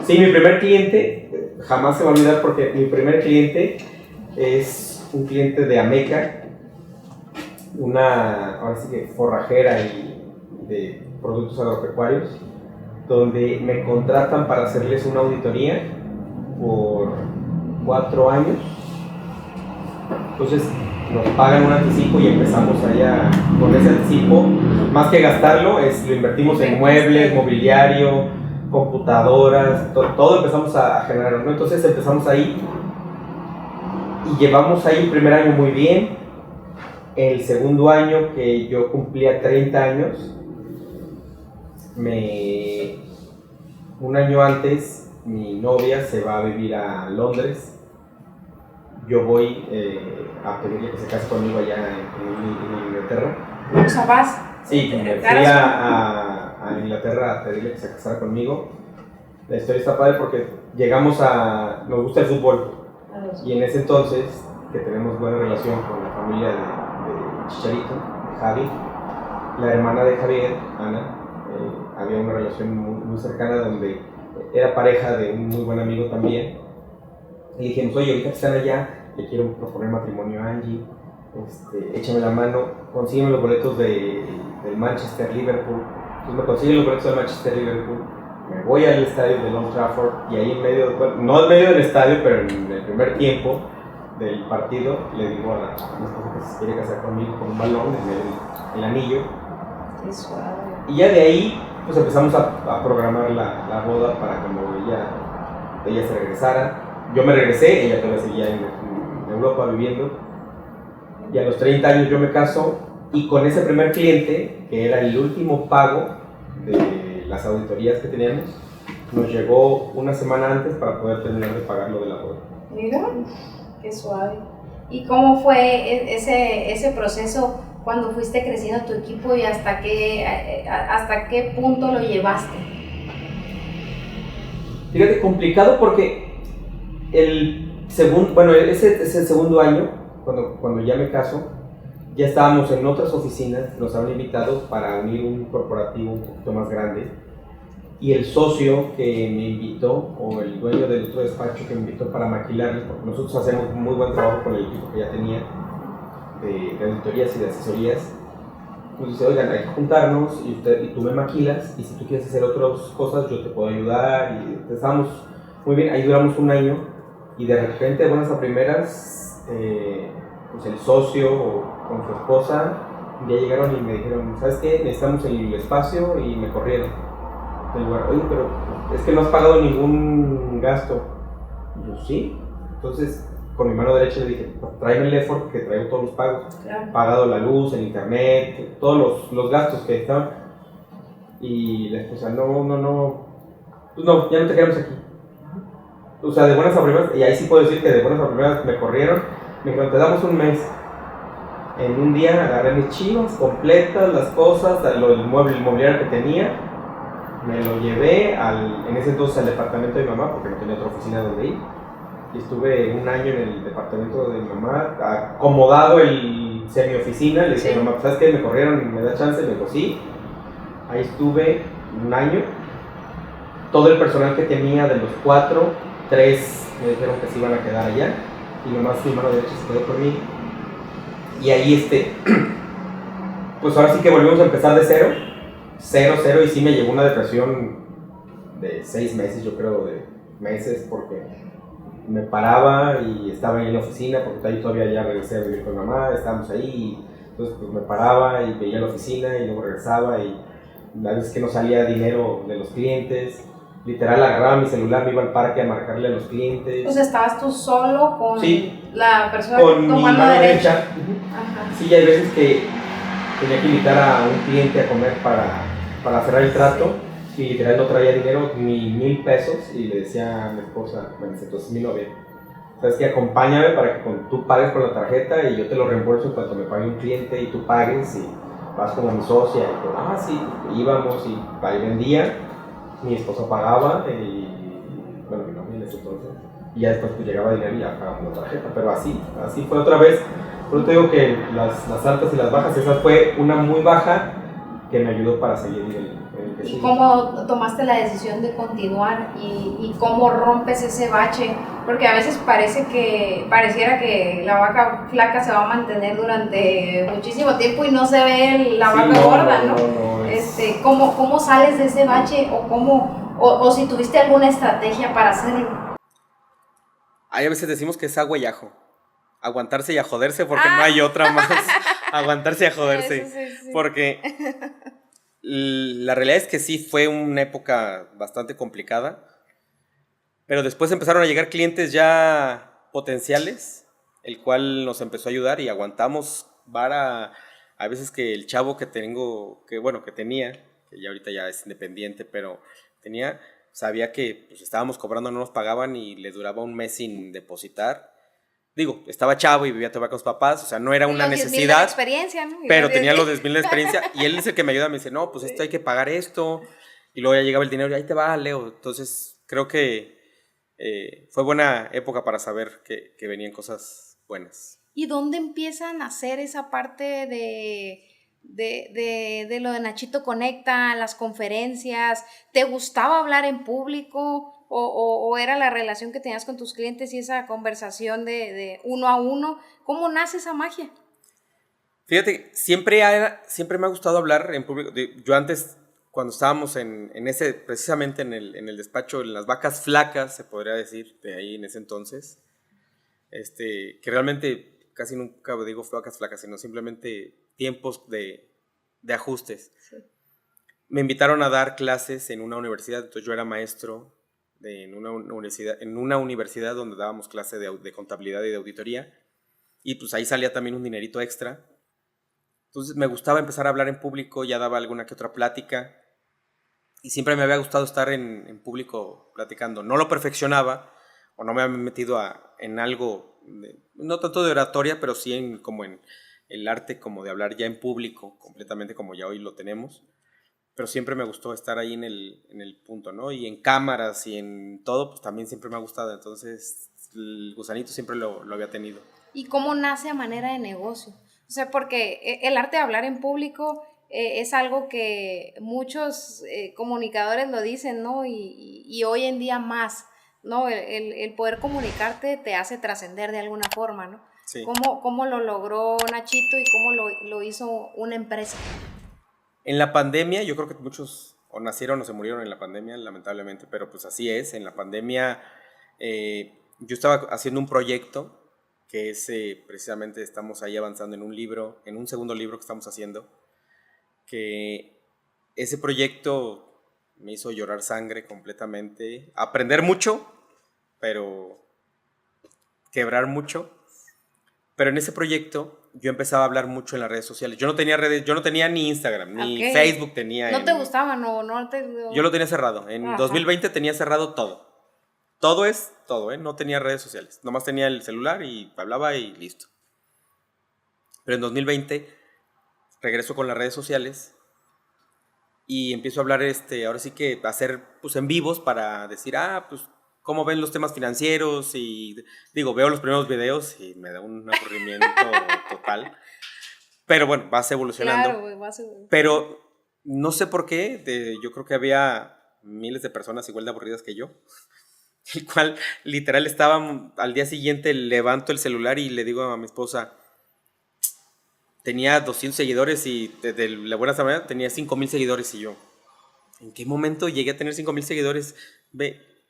Sí, mi primer cliente, jamás se va a olvidar, porque mi primer cliente es un cliente de Ameca, ahora sí que forrajera y de productos agropecuarios, donde me contratan para hacerles una auditoría por 4 años. Entonces nos pagan un anticipo y empezamos allá con ese anticipo. Más que gastarlo, lo invertimos en muebles, mobiliario, computadoras, todo empezamos a generar, ¿no? Entonces empezamos ahí y llevamos ahí el primer año muy bien. El segundo año, que yo cumplía 30 años, un año antes mi novia se va a vivir a Londres. Yo voy a pedirle que se case conmigo allá en Inglaterra. ¿O sea, vas? Sí, me fui a Inglaterra a pedirle que se casara conmigo. La historia está padre porque nos gusta el fútbol. Y en ese entonces, que tenemos buena relación con la familia de Chicharito, de Javi, la hermana de Javier, Ana, había una relación muy cercana, donde era pareja de un muy buen amigo también. Y dijimos, oye, ahorita que están allá, le quiero proponer matrimonio a Angie, échame la mano, consígueme los boletos del Manchester-Liverpool. Entonces me consiguen los boletos del Manchester-Liverpool, me voy al estadio de Old Trafford, y ahí no en medio del estadio, pero en el primer tiempo del partido, le digo a mi esposa que se quiere casar conmigo con un balón en el anillo. Qué suave. Y ya de ahí pues empezamos a programar la boda para cuando ella se regresara. Yo me regresé, ella todavía seguía en Europa viviendo, y a los 30 años yo me caso, y con ese primer cliente, que era el último pago de las auditorías que teníamos, nos llegó una semana antes para poder terminar de pagar lo de la boda. Mira, qué suave. ¿Y cómo fue ese proceso cuando fuiste creciendo tu equipo y hasta qué punto lo llevaste? Fíjate, complicado porque ese es el segundo año, cuando ya me caso, ya estábamos en otras oficinas, nos habían invitado para unir un corporativo un poquito más grande. Y el socio que me invitó, o el dueño del otro despacho que me invitó para maquilarle, porque nosotros hacemos muy buen trabajo con el equipo que ya tenía, de auditorías y de asesorías, nos dice, oigan, hay que juntarnos y tú me maquilas, y si tú quieres hacer otras cosas, yo te puedo ayudar. Y estábamos muy bien, ahí duramos un año, y de repente, de buenas a primeras, pues el socio con su esposa, un día llegaron y me dijeron, ¿sabes qué? Necesitamos el espacio, y me corrieron del lugar. Oye, pero es que no has pagado ningún gasto. Y yo, sí. Entonces, con mi mano derecha le dije, pues, tráeme el effort, que traigo todos los pagos. Claro. Pagado la luz, el internet, todos los gastos que estaban. Y la esposa, pues no, ya no te queremos aquí. O sea, de buenas a primeras, y ahí sí puedo decir que de buenas a primeras me corrieron, me dijeron, te damos un mes. En un día agarré mis chivas completas, las cosas, el mobiliario que tenía, me lo llevé en ese entonces al departamento de mi mamá, porque no tenía otra oficina donde ir, y estuve un año en el departamento de mi mamá, acomodado el semi-oficina. Le dije a mi mamá, ¿sabes qué? Me corrieron, ¿me da chance? Me dijo, sí. Ahí estuve un año. Todo el personal que tenía, de los 4, 3 me dijeron que se iban a quedar allá, y nomás mi mano derecha se quedó conmigo. Y ahí pues ahora sí que volvimos a empezar de cero, y sí me llevó una depresión de 6 meses, yo creo, de meses, porque me paraba y estaba ahí en la oficina, porque ahí todavía ya regresé a vivir con mamá, estábamos ahí, y entonces pues me paraba y veía la oficina y luego regresaba, y a veces que no salía dinero de los clientes, literal agarraba mi celular, me iba al parque a marcarle a los clientes. O sea, ¿estabas tú solo con la persona con con mi mano derecha? Ajá. Sí, hay veces que tenía que invitar a un cliente a comer para cerrar el trato, y literal no traía dinero, ni 1,000 pesos, y le decía a mi esposa, bueno, entonces mi novia, sabes que acompáñame para que tú pagues con la tarjeta y yo te lo reembolso en cuanto me pague un cliente y tú pagues, y vas como mi socia, y pues, sí, íbamos y ahí vendía, mi esposa pagaba, y bueno, mi novia en ese entonces, y ya después pues llegaba dinero y ya pagábamos la tarjeta, pero así fue otra vez. Por eso te digo que las altas y las bajas, esa fue una muy baja que me ayudó para seguir en el que ¿Y sigue. cómo tomaste la decisión de continuar y cómo rompes ese bache? Porque a veces pareciera que la vaca flaca se va a mantener durante muchísimo tiempo y no se ve la vaca gorda, ¿no? ¿Cómo sales de ese bache o si tuviste alguna estrategia para hacerlo? Ahí a veces decimos que es agua y ajo. Aguantarse y a joderse, porque no hay otra más. Aguantarse y a joderse. Sí. Porque la realidad es que sí fue una época bastante complicada. Pero después empezaron a llegar clientes ya potenciales, el cual nos empezó a ayudar y aguantamos vara. A veces que el chavo que tenía, que ya ahorita ya es independiente, pero sabía que pues, estábamos cobrando, no nos pagaban y le duraba un mes sin depositar. Digo, estaba chavo y vivía todavía con sus papás, o sea, no era una necesidad, de experiencia, ¿no? Pero tenía los 10,000 de experiencia, y él es el que me ayuda, me dice, no, pues esto hay que pagar esto, y luego ya llegaba el dinero y ahí te va, Leo. Entonces, creo que fue buena época para saber que venían cosas buenas. ¿Y dónde empiezan a hacer esa parte de lo de Nachito Conecta, las conferencias? ¿Te gustaba hablar en público? ¿O era la relación que tenías con tus clientes y esa conversación de uno a uno? ¿Cómo nace esa magia? Fíjate, siempre me ha gustado hablar en público. Yo antes, cuando estábamos precisamente en el despacho, en las vacas flacas, se podría decir, de ahí en ese entonces, que realmente casi nunca digo vacas flacas, sino simplemente tiempos de ajustes. Sí. Me invitaron a dar clases en una universidad, entonces yo era maestro en una universidad donde dábamos clase de contabilidad y de auditoría, y pues ahí salía también un dinerito extra. Entonces me gustaba empezar a hablar en público, ya daba alguna que otra plática, y siempre me había gustado estar en público platicando. No lo perfeccionaba, o no me había metido en algo, no tanto de oratoria, pero sí como en el arte como de hablar ya en público, completamente como ya hoy lo tenemos. pero siempre me gustó estar ahí en el punto, ¿no? Y en cámaras y en todo, pues también siempre me ha gustado. Entonces, el gusanito siempre lo había tenido. ¿Y cómo nace a manera de negocio? O sea, porque el arte de hablar en público es algo que muchos comunicadores lo dicen, ¿no? Y hoy en día más, ¿no? El poder comunicarte te hace trascender de alguna forma, ¿no? Sí. ¿Cómo lo logró Nachito y cómo lo hizo una empresa? En la pandemia, yo creo que muchos o nacieron o se murieron en la pandemia, lamentablemente, pero pues así es. En la pandemia yo estaba haciendo un proyecto que es precisamente estamos ahí avanzando en un libro, en un segundo libro que estamos haciendo, que ese proyecto me hizo llorar sangre completamente, aprender mucho, pero quebrar mucho. Pero en ese proyecto yo empezaba a hablar mucho en las redes sociales. Yo no tenía redes, yo no tenía ni Instagram, ni Facebook tenía. ¿No te gustaba? No te... Yo lo tenía cerrado. En 2020 tenía cerrado todo. Todo es todo, ¿eh? No tenía redes sociales. Nomás tenía el celular y hablaba y listo. Pero en 2020 regreso con las redes sociales y empiezo a hablar, ahora sí que hacer pues en vivos para decir, pues cómo ven los temas financieros y digo, veo los primeros videos y me da un aburrimiento total. Pero bueno, vas evolucionando. Claro, güey, vas evolucionando. Pero no sé por qué, yo creo que había miles de personas igual de aburridas que yo. El cual literal estaba al día siguiente, levanto el celular y le digo a mi esposa, tenía 200 seguidores y desde la buena semana tenía 5,000 seguidores y yo, ¿en qué momento llegué a tener 5,000 seguidores?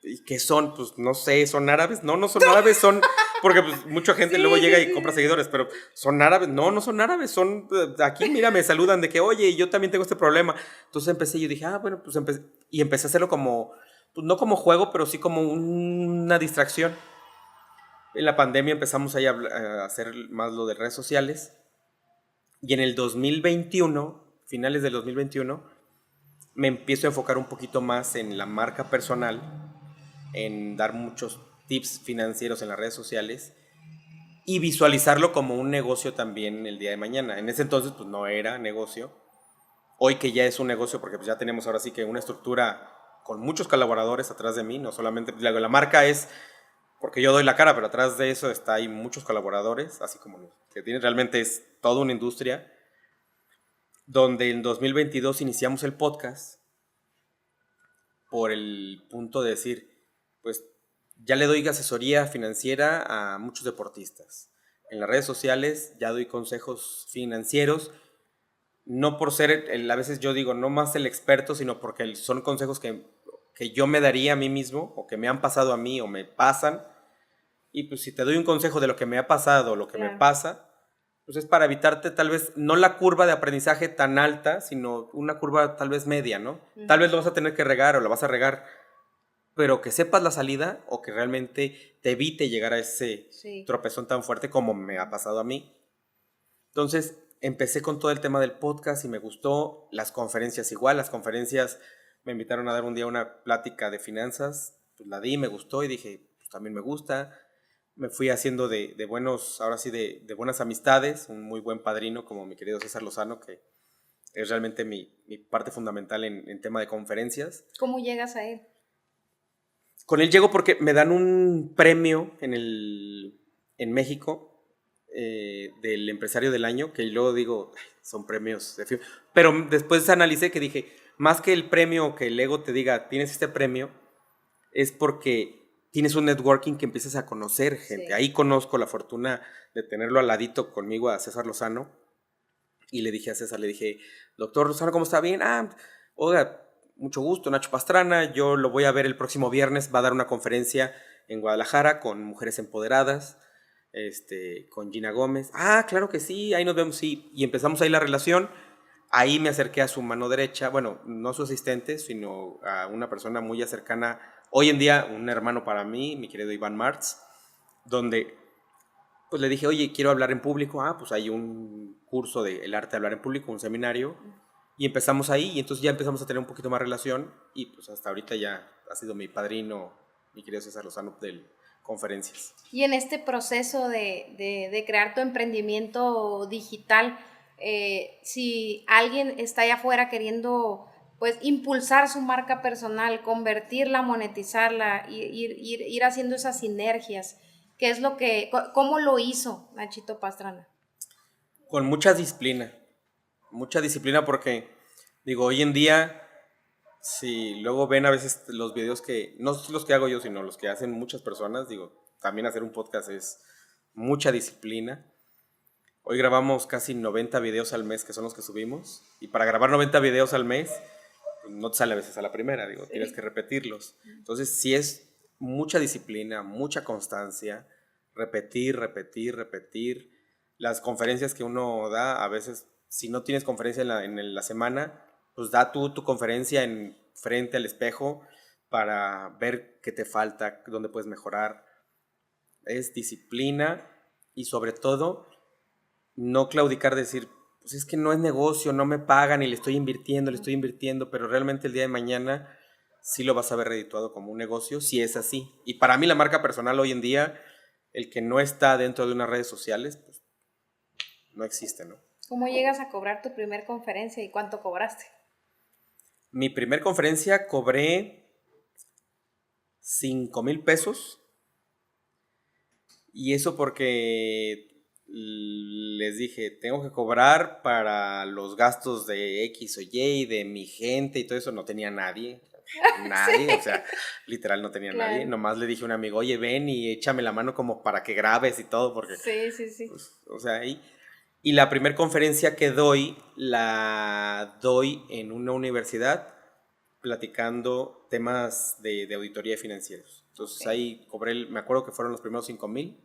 ¿Y qué son? Pues no sé, ¿son árabes? No son árabes, son... Porque pues mucha gente luego llega y compra seguidores, pero ¿son árabes? No son árabes, son... Aquí, mira, me saludan de que, oye, yo también tengo este problema. Entonces empecé y yo dije, bueno, pues empecé a hacerlo como... Pues no como juego, pero sí como una distracción. En la pandemia empezamos ahí a hacer más lo de redes sociales. Y en el 2021, finales del 2021, me empiezo a enfocar un poquito más en la marca personal, en dar muchos tips financieros en las redes sociales y visualizarlo como un negocio también el día de mañana. En ese entonces pues no era negocio. Hoy que ya es un negocio porque pues ya tenemos ahora sí que una estructura con muchos colaboradores atrás de mí, no solamente la marca es porque yo doy la cara, pero atrás de eso hay muchos colaboradores, así como que tiene realmente es toda una industria, donde en 2022 iniciamos el podcast por el punto de decir, pues ya le doy asesoría financiera a muchos deportistas. En las redes sociales ya doy consejos financieros, no por ser, a veces yo digo, no más el experto, sino porque son consejos que yo me daría a mí mismo, o que me han pasado a mí, o me pasan, y pues si te doy un consejo de lo que me ha pasado, lo que me pasa, pues es para evitarte tal vez, no la curva de aprendizaje tan alta, sino una curva tal vez media, ¿no? Tal vez lo vas a tener que regar o lo vas a regar, pero que sepas la salida o que realmente te evite llegar a ese tropezón tan fuerte como me ha pasado a mí. Entonces, empecé con todo el tema del podcast y me gustó. Las conferencias igual, las conferencias me invitaron a dar un día una plática de finanzas, pues la di, me gustó y dije, pues también me gusta. Me fui haciendo de buenos, ahora sí, de buenas amistades, un muy buen padrino como mi querido César Lozano, que es realmente mi parte fundamental en tema de conferencias. ¿Cómo llegas a él? Con él llego porque me dan un premio en México del empresario del año, que luego digo, son premios de firma. Pero después analicé que dije, más que el premio, que el ego te diga, tienes este premio, es porque tienes un networking que empiezas a conocer gente. Sí. Ahí conozco la fortuna de tenerlo al ladito conmigo a César Lozano. Y le dije a César, doctor Lozano, ¿cómo está? Bien. Oiga, mucho gusto, Nacho Pastrana. Yo lo voy a ver el próximo viernes. Va a dar una conferencia en Guadalajara con mujeres empoderadas, con Gina Gómez. Claro que sí, ahí nos vemos, sí. Y empezamos ahí la relación. Ahí me acerqué a su mano derecha, bueno, no a su asistente, sino a una persona muy cercana. Hoy en día, un hermano para mí, mi querido Iván Martz, donde pues le dije, oye, quiero hablar en público. Pues hay un curso de el arte de hablar en público, un seminario, y empezamos ahí, y entonces ya empezamos a tener un poquito más relación, y pues hasta ahorita ya ha sido mi padrino, mi querido César Lozano, de conferencias. Y en este proceso de crear tu emprendimiento digital, si alguien está allá afuera queriendo pues impulsar su marca personal, convertirla, monetizarla, ir haciendo esas sinergias? ¿Qué es cómo lo hizo Nachito Pastrana? Con mucha disciplina porque, digo, hoy en día, si luego ven a veces los videos que, no los que hago yo, sino los que hacen muchas personas, digo, también hacer un podcast es mucha disciplina. Hoy grabamos casi 90 videos al mes, que son los que subimos, y para grabar 90 videos al mes, pues, no te sale a veces a la primera, digo, tienes que repetirlos. Entonces, sí es mucha disciplina, mucha constancia, repetir. Las conferencias que uno da, a veces, si no tienes conferencia en la semana, pues da tú tu conferencia en frente al espejo para ver qué te falta, dónde puedes mejorar. Es disciplina y sobre todo no claudicar, decir, pues es que no es negocio, no me pagan y le estoy invirtiendo, pero realmente el día de mañana sí lo vas a ver redituado como un negocio, si es así. Y para mí la marca personal hoy en día, el que no está dentro de unas redes sociales, pues no existe, ¿no? ¿Cómo llegas a cobrar tu primer conferencia y cuánto cobraste? Mi primer conferencia cobré 5,000 pesos y eso porque les dije, tengo que cobrar para los gastos de X o Y, de mi gente y todo eso. No tenía nadie, Sí. o sea, literal no tenía Claro. nadie. Nomás le dije a un amigo, oye, ven y échame la mano como para que grabes y todo, porque, Sí. pues, o sea, y la primera conferencia que doy, la doy en una universidad platicando temas de auditoría de financieros. Entonces ahí cobré, me acuerdo que fueron los primeros 5,000.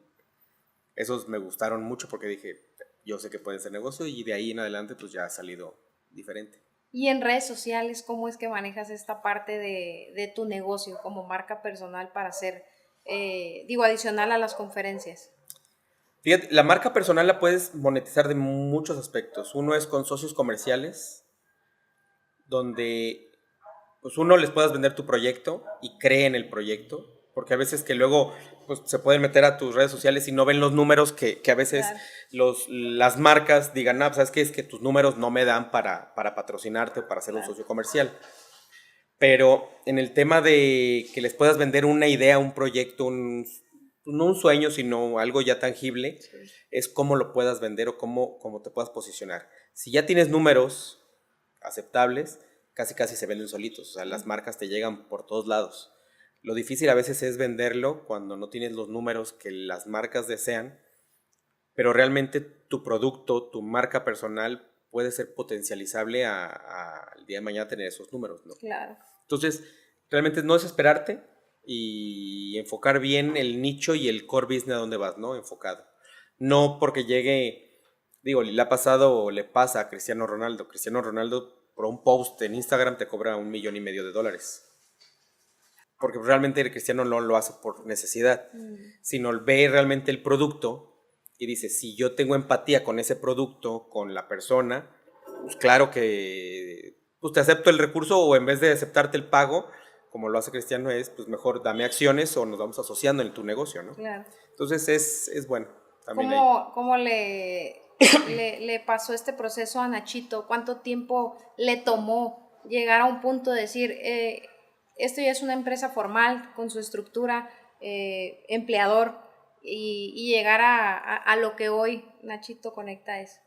Esos me gustaron mucho porque dije, yo sé que puede ser negocio y de ahí en adelante pues ya ha salido diferente. Y en redes sociales, ¿cómo es que manejas esta parte de tu negocio como marca personal para hacer, adicional a las conferencias? Fíjate, la marca personal la puedes monetizar de muchos aspectos. Uno es con socios comerciales, donde pues uno les puedas vender tu proyecto y cree en el proyecto, porque a veces que luego pues, se pueden meter a tus redes sociales y no ven los números que a veces las marcas digan, pues sabes que es que tus números no me dan para patrocinarte o para ser un socio comercial. Pero en el tema de que les puedas vender una idea, un proyecto, no un sueño, sino algo ya tangible, es cómo lo puedas vender o cómo te puedas posicionar. Si ya tienes números aceptables, casi se venden solitos. O sea, las marcas te llegan por todos lados. Lo difícil a veces es venderlo cuando no tienes los números que las marcas desean, pero realmente tu producto, tu marca personal puede ser potencializable al día de mañana tener esos números, ¿no? Claro. Entonces, realmente no es esperarte y enfocar bien el nicho y el core business a donde vas, ¿no? Enfocado. No porque llegue, digo, le ha pasado o le pasa a Cristiano Ronaldo. Cristiano Ronaldo por un post en Instagram te cobra $1,5 millones. Porque realmente el cristiano no lo hace por necesidad, sino ve realmente el producto y dice, si yo tengo empatía con ese producto, con la persona, pues claro que pues te acepto el recurso o en vez de aceptarte el pago, como lo hace Cristiano, es pues mejor dame acciones o nos vamos asociando en tu negocio, ¿no? Claro. Entonces es bueno. ¿Cómo le pasó este proceso a Nachito? ¿Cuánto tiempo le tomó llegar a un punto de decir, esto ya es una empresa formal con su estructura, empleador, y llegar a lo que hoy Nachito Conecta es?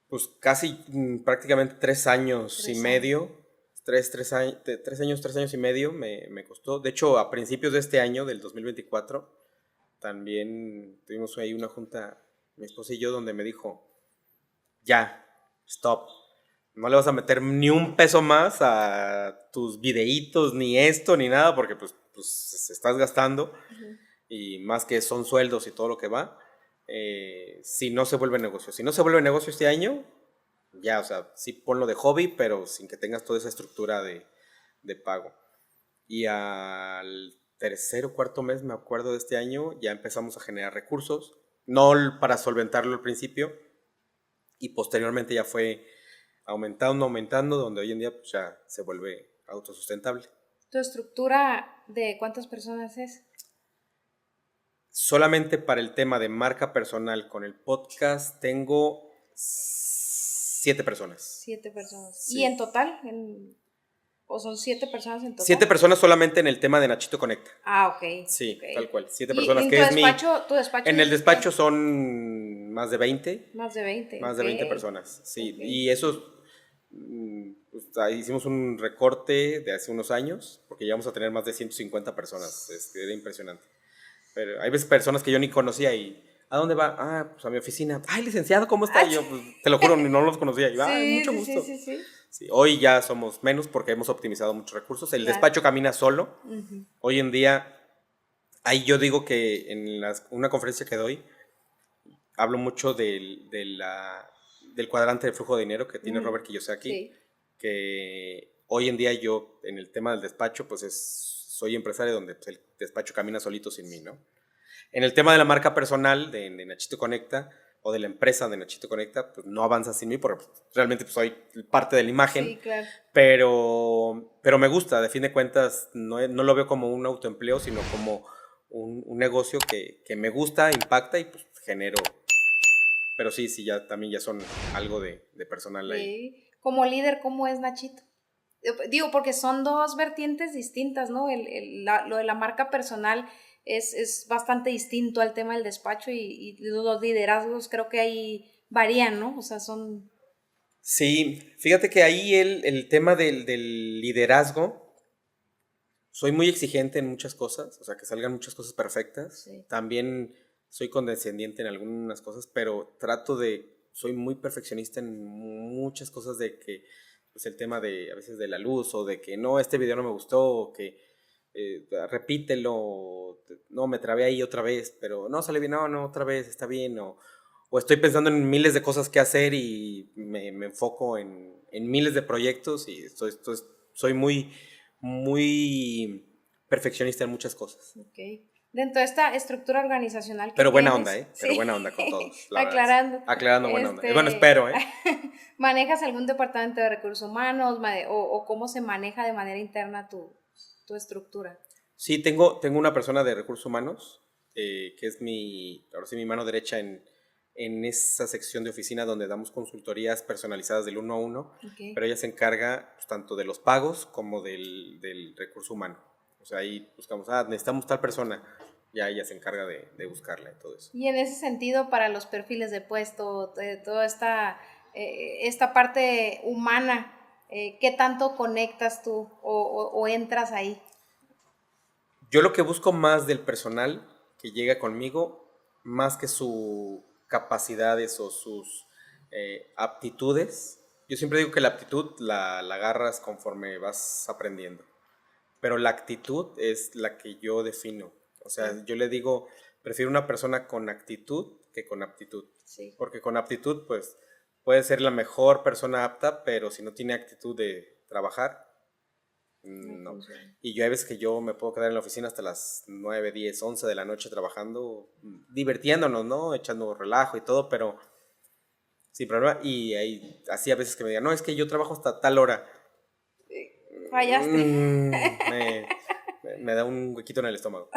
Pues casi prácticamente 3 años y medio. 3 años y medio me costó. De hecho, a principios de este año, del 2024, también tuvimos ahí una junta, mi esposa y yo, donde me dijo, ya, stop. No le vas a meter ni un peso más a tus videitos, ni esto, ni nada, porque pues estás gastando. Y más que son sueldos y todo lo que va. Si no se vuelve negocio. Si no se vuelve negocio este año, ya, o sea, sí ponlo de hobby, pero sin que tengas toda esa estructura de pago. Y al tercer o cuarto mes, me acuerdo de este año, ya empezamos a generar recursos, no para solventarlo al principio, y posteriormente ya fue aumentando, donde hoy en día pues, ya se vuelve autosustentable. ¿Tu estructura de cuántas personas es? Solamente para el tema de marca personal con el podcast tengo 7 personas. 7 personas. Sí. ¿Y en total? ¿O son 7 personas en total? 7 personas solamente en el tema de Nachito Conecta. Ah, ok. Sí, okay. tal cual. 7 ¿Y personas, en que tu es despacho, tu despacho? En el despacho son más de 20. Más de 20. Más de 20 personas, sí. Okay. Y eso, pues, hicimos un recorte de hace unos años, porque llegamos a tener más de 150 personas. Era impresionante. Pero hay veces personas que yo ni conocía y... ¿A dónde va? Ah, pues a mi oficina. Ay, licenciado, ¿cómo está? Y yo, pues, te lo juro, no los conocía. Y yo, mucho gusto. Sí. Sí, hoy ya somos menos porque hemos optimizado muchos recursos. El despacho camina solo. Uh-huh. Hoy en día, ahí yo digo que en una conferencia que doy, hablo mucho del cuadrante de flujo de dinero que tiene Robert Kiyosaki, sí. Que hoy en día yo, en el tema del despacho, pues soy empresario donde pues, el despacho camina solito sin mí, ¿no? En el tema de la marca personal de Nachito Conecta, o de la empresa de Nachito Conecta, pues no avanza sin mí porque realmente pues, soy parte de la imagen. Sí, claro. Pero me gusta, de fin de cuentas, no lo veo como un autoempleo, sino como un negocio que me gusta, impacta y pues genero. Pero sí, también ya son algo de personal ahí. Sí. Como líder, ¿cómo es Nachito? Digo, porque son dos vertientes distintas, ¿no? Lo de la marca personal es bastante distinto al tema del despacho y los liderazgos creo que ahí varían, ¿no? O sea, son... Sí, fíjate que ahí el tema del liderazgo, soy muy exigente en muchas cosas, o sea, que salgan muchas cosas perfectas. Sí. También soy condescendiente en algunas cosas, pero soy muy perfeccionista en muchas cosas de que, pues el tema de, a veces de la luz, o de que no, este video no me gustó, o que repítelo, no, me trabé ahí otra vez, pero no, sale bien, no, otra vez, está bien, o estoy pensando en miles de cosas que hacer y me enfoco en miles de proyectos y soy muy, muy perfeccionista en muchas cosas. Okay. Dentro de esta estructura organizacional que pero buena tienes, onda, Pero sí. Buena onda con todos. Aclarando buena onda. Bueno, espero, ¿Manejas algún departamento de recursos humanos o cómo se maneja de manera interna tu estructura? Sí, tengo una persona de recursos humanos que es mi mano derecha en esa sección de oficina donde damos consultorías personalizadas del 1 a 1, okay. Pero ella se encarga pues, tanto de los pagos como del recurso humano. O sea, ahí buscamos, necesitamos tal persona, ya ella se encarga de buscarla y todo eso. Y en ese sentido, para los perfiles de puesto, toda esta parte humana, ¿qué tanto conectas tú o entras ahí? Yo lo que busco más del personal que llega conmigo, más que sus capacidades o sus aptitudes, yo siempre digo que la aptitud la agarras conforme vas aprendiendo. Pero la actitud es la que yo defino. O sea, yo le digo, prefiero una persona con actitud que con aptitud. Sí. Porque con aptitud, pues, puede ser la mejor persona apta, pero si no tiene actitud de trabajar, no. Y yo hay veces que yo me puedo quedar en la oficina hasta las 9, 10, 11 de la noche trabajando, divirtiéndonos, ¿no? Echando relajo y todo, pero sin problema. Y así a veces que me digan, no, es que yo trabajo hasta tal hora. Fallaste. Me da un huequito en el estómago.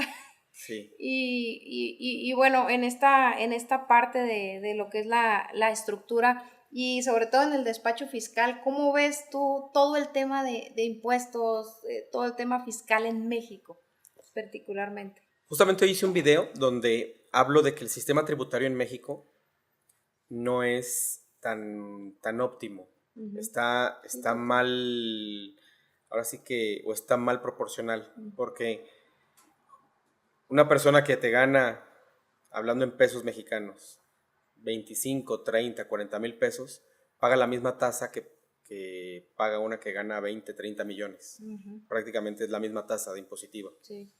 Sí. Y bueno, en esta parte de lo que es la estructura y sobre todo en el despacho fiscal, ¿cómo ves tú todo el tema de impuestos, todo el tema fiscal en México particularmente? Justamente hoy hice un video donde hablo de que el sistema tributario en México no es tan óptimo. Uh-huh. Está mal... Ahora sí que, o está mal proporcional, porque una persona que te gana, hablando en pesos mexicanos, 25, 30, 40 mil pesos, paga la misma tasa que paga una que gana 20, 30 millones. Uh-huh. Prácticamente es la misma tasa de impositiva. Sí.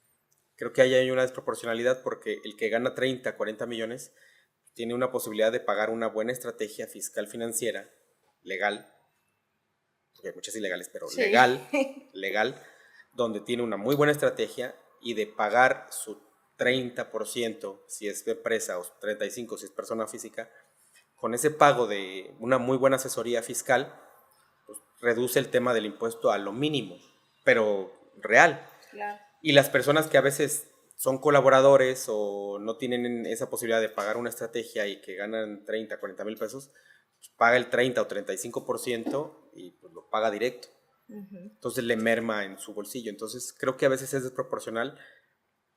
Creo que ahí hay una desproporcionalidad porque el que gana 30, 40 millones tiene una posibilidad de pagar una buena estrategia fiscal financiera, legal, porque hay muchas ilegales, pero sí. legal, donde tiene una muy buena estrategia y de pagar su 30% si es empresa o 35% si es persona física, con ese pago de una muy buena asesoría fiscal, pues reduce el tema del impuesto a lo mínimo, pero real. Claro. Y las personas que a veces son colaboradores o no tienen esa posibilidad de pagar una estrategia y que ganan 30, 40 mil pesos, paga el 30 o 35% y pues lo paga directo. Entonces le merma en su bolsillo. Entonces creo que a veces es desproporcional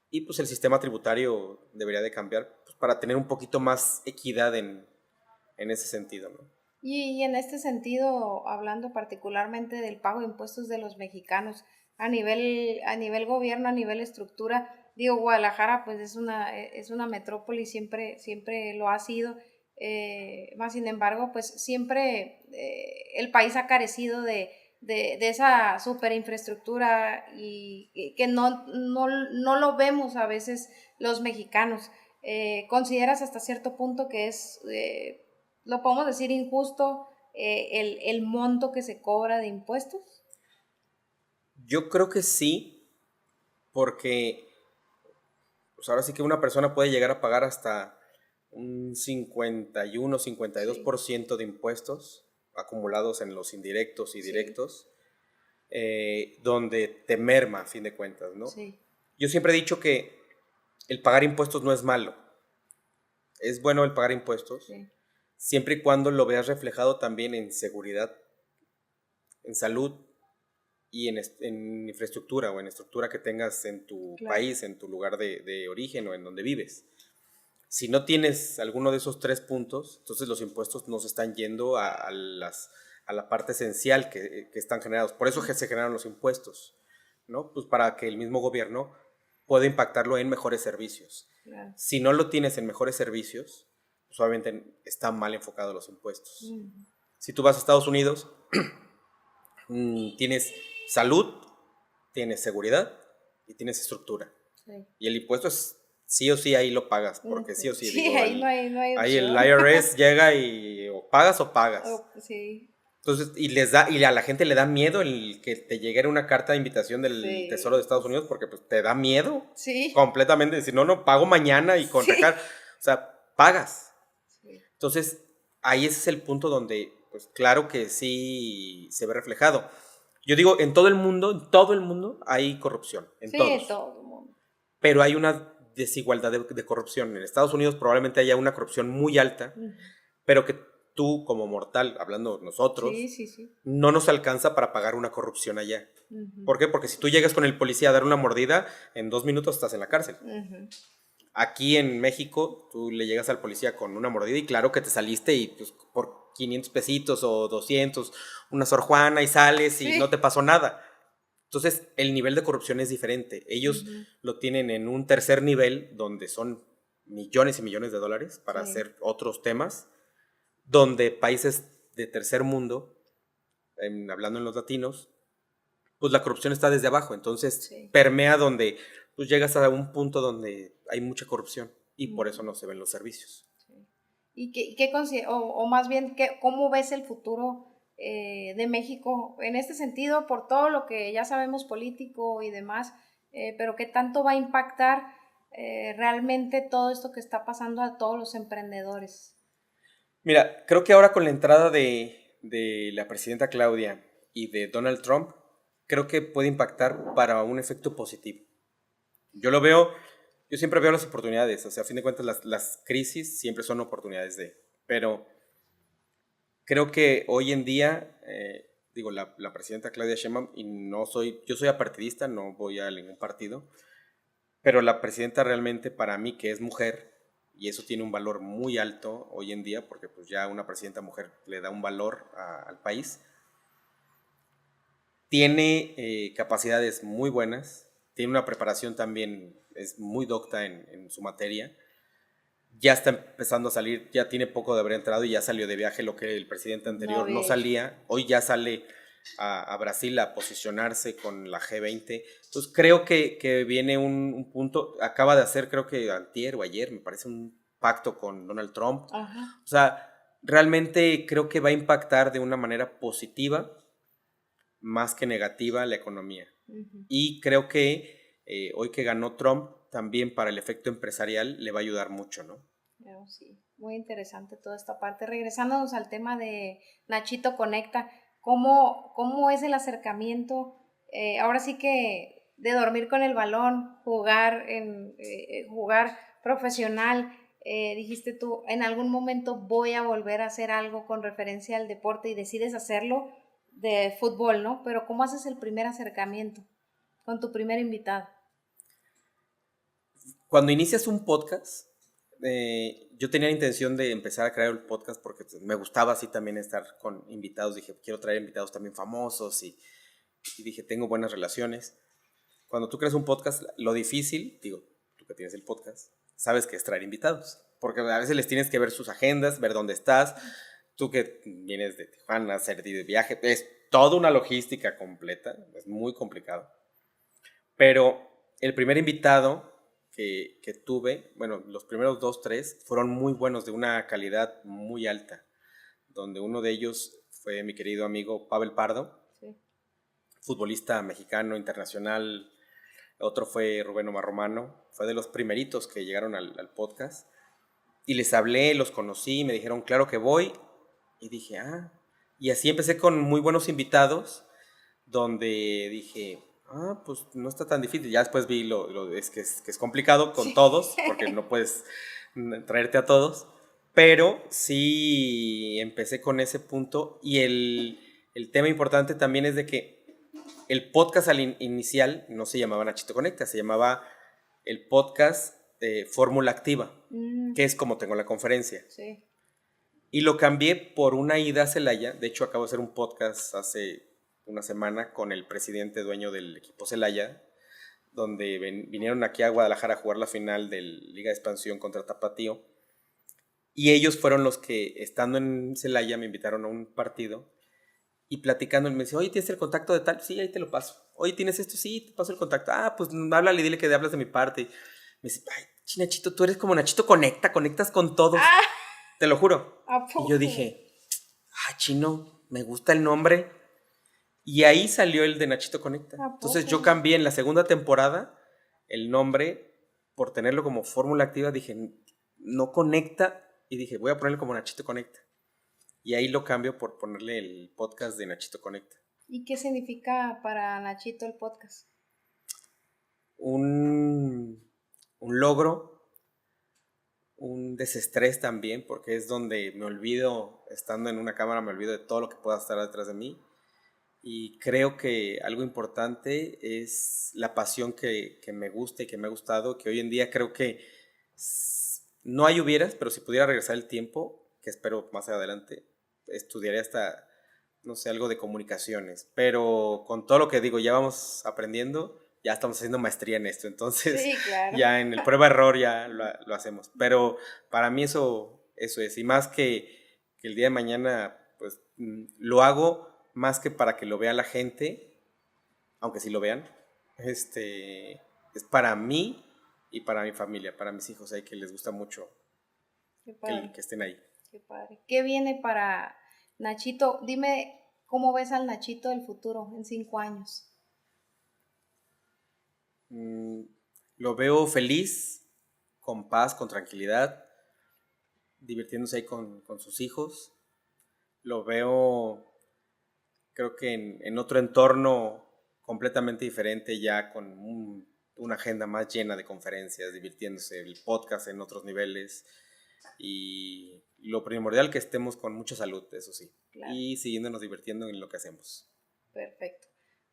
y pues el sistema tributario debería de cambiar pues, para tener un poquito más equidad en ese sentido, ¿no? Y en este sentido, hablando particularmente del pago de impuestos de los mexicanos, a nivel gobierno, a nivel estructura, digo, Guadalajara pues es una metrópoli, siempre lo ha sido, más sin embargo, pues siempre el país ha carecido de esa superinfraestructura y que no lo vemos a veces los mexicanos. ¿Consideras hasta cierto punto que es... lo podemos decir injusto el monto que se cobra de impuestos? Yo creo que sí, porque pues ahora sí que una persona puede llegar a pagar hasta un 51, 52% de impuestos acumulados en los indirectos y directos, donde te merma a fin de cuentas, ¿no? Sí. Yo siempre he dicho que el pagar impuestos no es malo. Es bueno el pagar impuestos, siempre y cuando lo veas reflejado también en seguridad, en salud y en infraestructura o en estructura que tengas en tu país, en tu lugar de origen o en donde vives. Si no tienes alguno de esos 3 puntos, entonces los impuestos no se están yendo a la parte esencial que están generados. Por eso se generan los impuestos, ¿no? Pues para que el mismo gobierno pueda impactarlo en mejores servicios. Claro. Si no lo tienes en mejores servicios, pues obviamente están mal enfocados los impuestos. Si tú vas a Estados Unidos, tienes salud, tienes seguridad y tienes estructura. Sí. Y el impuesto es sí o sí ahí lo pagas, porque sí o sí. Sí, digo, ahí no hay ahí el IRS llega y o pagas o pagas. Sí. Entonces, y a la gente le da miedo el que te llegue una carta de invitación del Tesoro de Estados Unidos, porque pues te da miedo completamente decir, no, pago mañana y con recargo. O sea, pagas. Sí. Entonces, ahí ese es el punto donde, pues claro que sí se ve reflejado. Yo digo, en todo el mundo hay corrupción, en todos. En todo el mundo. Pero hay una desigualdad de corrupción. En Estados Unidos probablemente haya una corrupción muy alta, pero que tú como mortal, hablando nosotros, no nos alcanza para pagar una corrupción allá. ¿Por qué? Porque si tú llegas con el policía a dar una mordida, en 2 minutos estás en la cárcel. Aquí en México, tú le llegas al policía con una mordida y claro que te saliste y pues por 500 pesitos o 200, una Sor Juana y sales y no te pasó nada. Entonces, el nivel de corrupción es diferente. Ellos lo tienen en un tercer nivel, donde son millones y millones de dólares para hacer otros temas, donde países de tercer mundo, hablando en los latinos, pues la corrupción está desde abajo. Entonces, permea donde pues, llegas a un punto donde hay mucha corrupción y por eso no se ven los servicios. ¿Y o más bien, cómo ves el futuro de México en este sentido, por todo lo que ya sabemos político y demás, pero qué tanto va a impactar realmente todo esto que está pasando a todos los emprendedores? Mira, creo que ahora con la entrada de la presidenta Claudia y de Donald Trump, creo que puede impactar para un efecto positivo. Yo siempre veo las oportunidades, o sea, a fin de cuentas las crisis siempre son oportunidades pero creo que hoy en día, la presidenta Claudia Sheinbaum, yo soy apartidista, no voy a ningún partido, pero la presidenta realmente para mí, que es mujer, y eso tiene un valor muy alto hoy en día, porque pues ya una presidenta mujer le da un valor al país, tiene capacidades muy buenas, tiene una preparación también, es muy docta en su materia, ya está empezando a salir, ya tiene poco de haber entrado y ya salió de viaje, lo que el presidente anterior no salía, hoy ya sale a Brasil a posicionarse con la G20, entonces creo que viene un punto, acaba de hacer creo que antier o ayer, me parece un pacto con Donald Trump, o sea, realmente creo que va a impactar de una manera positiva más que negativa la economía, y creo que hoy que ganó Trump, también para el efecto empresarial le va a ayudar mucho, ¿no? Sí, muy interesante toda esta parte. Regresándonos al tema de Nachito Conecta, ¿cómo es el acercamiento? Ahora sí que de dormir con el balón, jugar profesional, dijiste tú, en algún momento voy a volver a hacer algo con referencia al deporte y decides hacerlo de fútbol, ¿no? Pero ¿cómo haces el primer acercamiento con tu primer invitado? Cuando inicias un podcast, yo tenía la intención de empezar a crear el podcast porque me gustaba así también estar con invitados. Dije, quiero traer invitados también famosos y dije, tengo buenas relaciones. Cuando tú creas un podcast, lo difícil, digo, tú que tienes el podcast, sabes que es traer invitados. Porque a veces les tienes que ver sus agendas, ver dónde estás. Tú que vienes de Tijuana, hacer de viaje, es toda una logística completa, es muy complicado. Pero el primer invitado que tuve, bueno, los primeros 2, 3, fueron muy buenos, de una calidad muy alta, donde uno de ellos fue mi querido amigo Pavel Pardo, sí, futbolista mexicano, internacional. Otro fue Rubén Omar Romano, fue de los primeritos que llegaron al podcast. Y les hablé, los conocí, me dijeron, claro que voy. Y dije, y así empecé con muy buenos invitados, donde dije, pues no está tan difícil. Ya después vi que es complicado con todos, porque no puedes traerte a todos. Pero sí empecé con ese punto. Y el tema importante también es de que el podcast inicial no se llamaba Nachito Conecta, se llamaba el podcast Fórmula Activa, que es como tengo la conferencia. Sí. Y lo cambié por una ida a Celaya. De hecho, acabo de hacer un podcast hace una semana con el presidente dueño del equipo Celaya, donde vinieron aquí a Guadalajara a jugar la final de Liga de Expansión contra Tapatío. Y ellos fueron los que, estando en Celaya, me invitaron a un partido. Y platicando, él me dice, oye, ¿tienes el contacto de tal? Sí, ahí te lo paso. Oye, ¿tienes esto? Sí, te paso el contacto. Pues háblale y dile que hablas de mi parte. Me dice, ay, Nachito, tú eres como Nachito Conecta, conectas con todos. Te lo juro. Y yo dije, chino, me gusta el nombre. Y ahí salió el de Nachito Conecta. Entonces yo cambié en la segunda temporada el nombre por tenerlo como fórmula activa. Dije, no conecta. Y dije, voy a ponerlo como Nachito Conecta. Y ahí lo cambio por ponerle el podcast de Nachito Conecta. ¿Y qué significa para Nachito el podcast? Un logro, un desestrés también, porque es donde me olvido, estando en una cámara, me olvido de todo lo que pueda estar detrás de mí. Y creo que algo importante es la pasión que me gusta y que me ha gustado, que hoy en día creo que no hay hubieras, pero si pudiera regresar el tiempo, que espero más adelante, estudiaré hasta, no sé, algo de comunicaciones. Pero con todo lo que digo, ya vamos aprendiendo, ya estamos haciendo maestría en esto. Entonces, sí, claro, ya en el prueba-error ya lo hacemos. Pero para mí eso es. Y más que el día de mañana, pues lo hago más que para que lo vea la gente, aunque sí lo vean. Es para mí y para mi familia, para mis hijos, que les gusta mucho que estén ahí. Qué padre. ¿Qué viene para Nachito? Dime, ¿cómo ves al Nachito del futuro en 5 años? Lo veo feliz, con paz, con tranquilidad, divirtiéndose ahí con sus hijos. Lo veo, creo que en otro entorno completamente diferente, ya con una agenda más llena de conferencias, divirtiéndose, el podcast en otros niveles. Y lo primordial, que estemos con mucha salud, eso sí, claro, y siguiéndonos divirtiendo en lo que hacemos. Perfecto.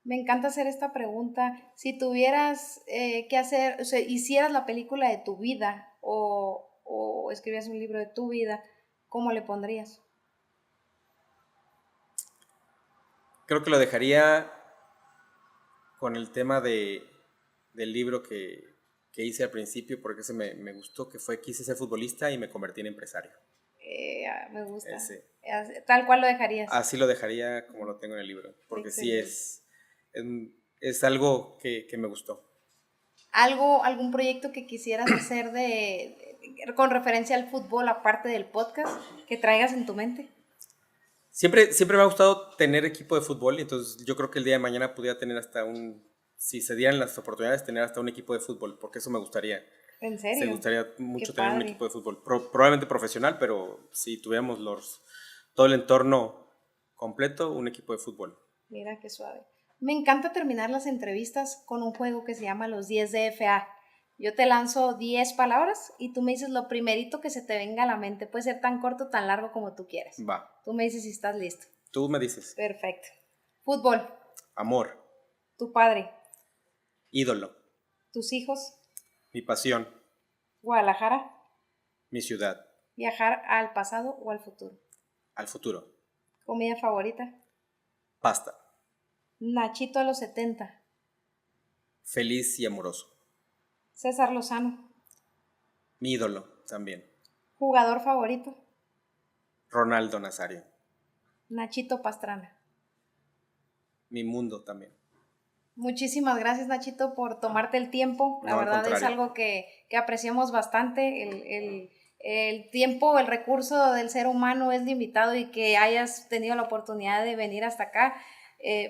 Me encanta hacer esta pregunta. Si tuvieras que hacer, o sea, hicieras la película de tu vida o escribieras un libro de tu vida, ¿cómo le pondrías? Creo que lo dejaría con el tema del libro que hice al principio, porque ese me gustó, que fue: quise ser futbolista y me convertí en empresario. Me gusta. Tal cual lo dejarías. Así lo dejaría como lo tengo en el libro, porque excelente. Sí es algo que me gustó. ¿Algún proyecto que quisieras hacer con referencia al fútbol, aparte del podcast, que traigas en tu mente? Siempre me ha gustado tener equipo de fútbol, entonces yo creo que el día de mañana pudiera tener hasta si se dieran las oportunidades, tener hasta un equipo de fútbol, porque eso me gustaría. ¿En serio? Me gustaría mucho tener un equipo de fútbol, probablemente profesional, pero si tuviéramos todo el entorno completo, un equipo de fútbol. Mira qué suave. Me encanta terminar las entrevistas con un juego que se llama los 10 DFA. Yo te lanzo 10 palabras y tú me dices lo primerito que se te venga a la mente. Puede ser tan corto o tan largo como tú quieras. Va. Tú me dices si estás listo. Tú me dices. Perfecto. Fútbol. Amor. Tu padre. Ídolo. Tus hijos. Mi pasión. Guadalajara. Mi ciudad. Viajar al pasado o al futuro. Al futuro. Comida favorita. Pasta. Nachito a los 70. Feliz y amoroso. César Lozano. Mi ídolo también. Jugador favorito. Ronaldo Nazario. Nachito Pastrana. Mi mundo también. Muchísimas gracias, Nachito, por tomarte el tiempo. La No, al verdad es contrario. algo que apreciamos bastante. El tiempo, el recurso del ser humano es limitado y que hayas tenido la oportunidad de venir hasta acá,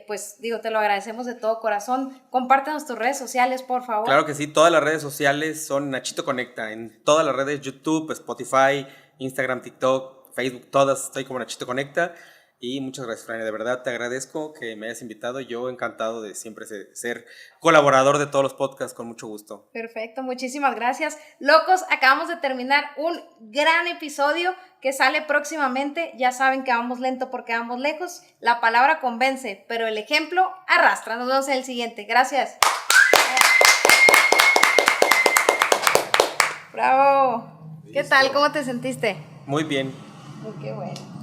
pues digo, te lo agradecemos de todo corazón. Compártenos tus redes sociales, por favor. Claro que sí, todas las redes sociales son Nachito Conecta. En todas las redes, YouTube, Spotify, Instagram, TikTok, Facebook, todas estoy como Nachito Conecta. Y muchas gracias, Frania. De verdad te agradezco que me hayas invitado. Yo encantado de siempre ser colaborador de todos los podcasts, con mucho gusto. Perfecto, muchísimas gracias. Locos, acabamos de terminar un gran episodio que sale próximamente. Ya saben que vamos lento porque vamos lejos. La palabra convence, pero el ejemplo arrastra. Nos vemos en el siguiente. Gracias. Bravo. ¿Qué tal? ¿Cómo te sentiste? Muy bien. Qué bueno.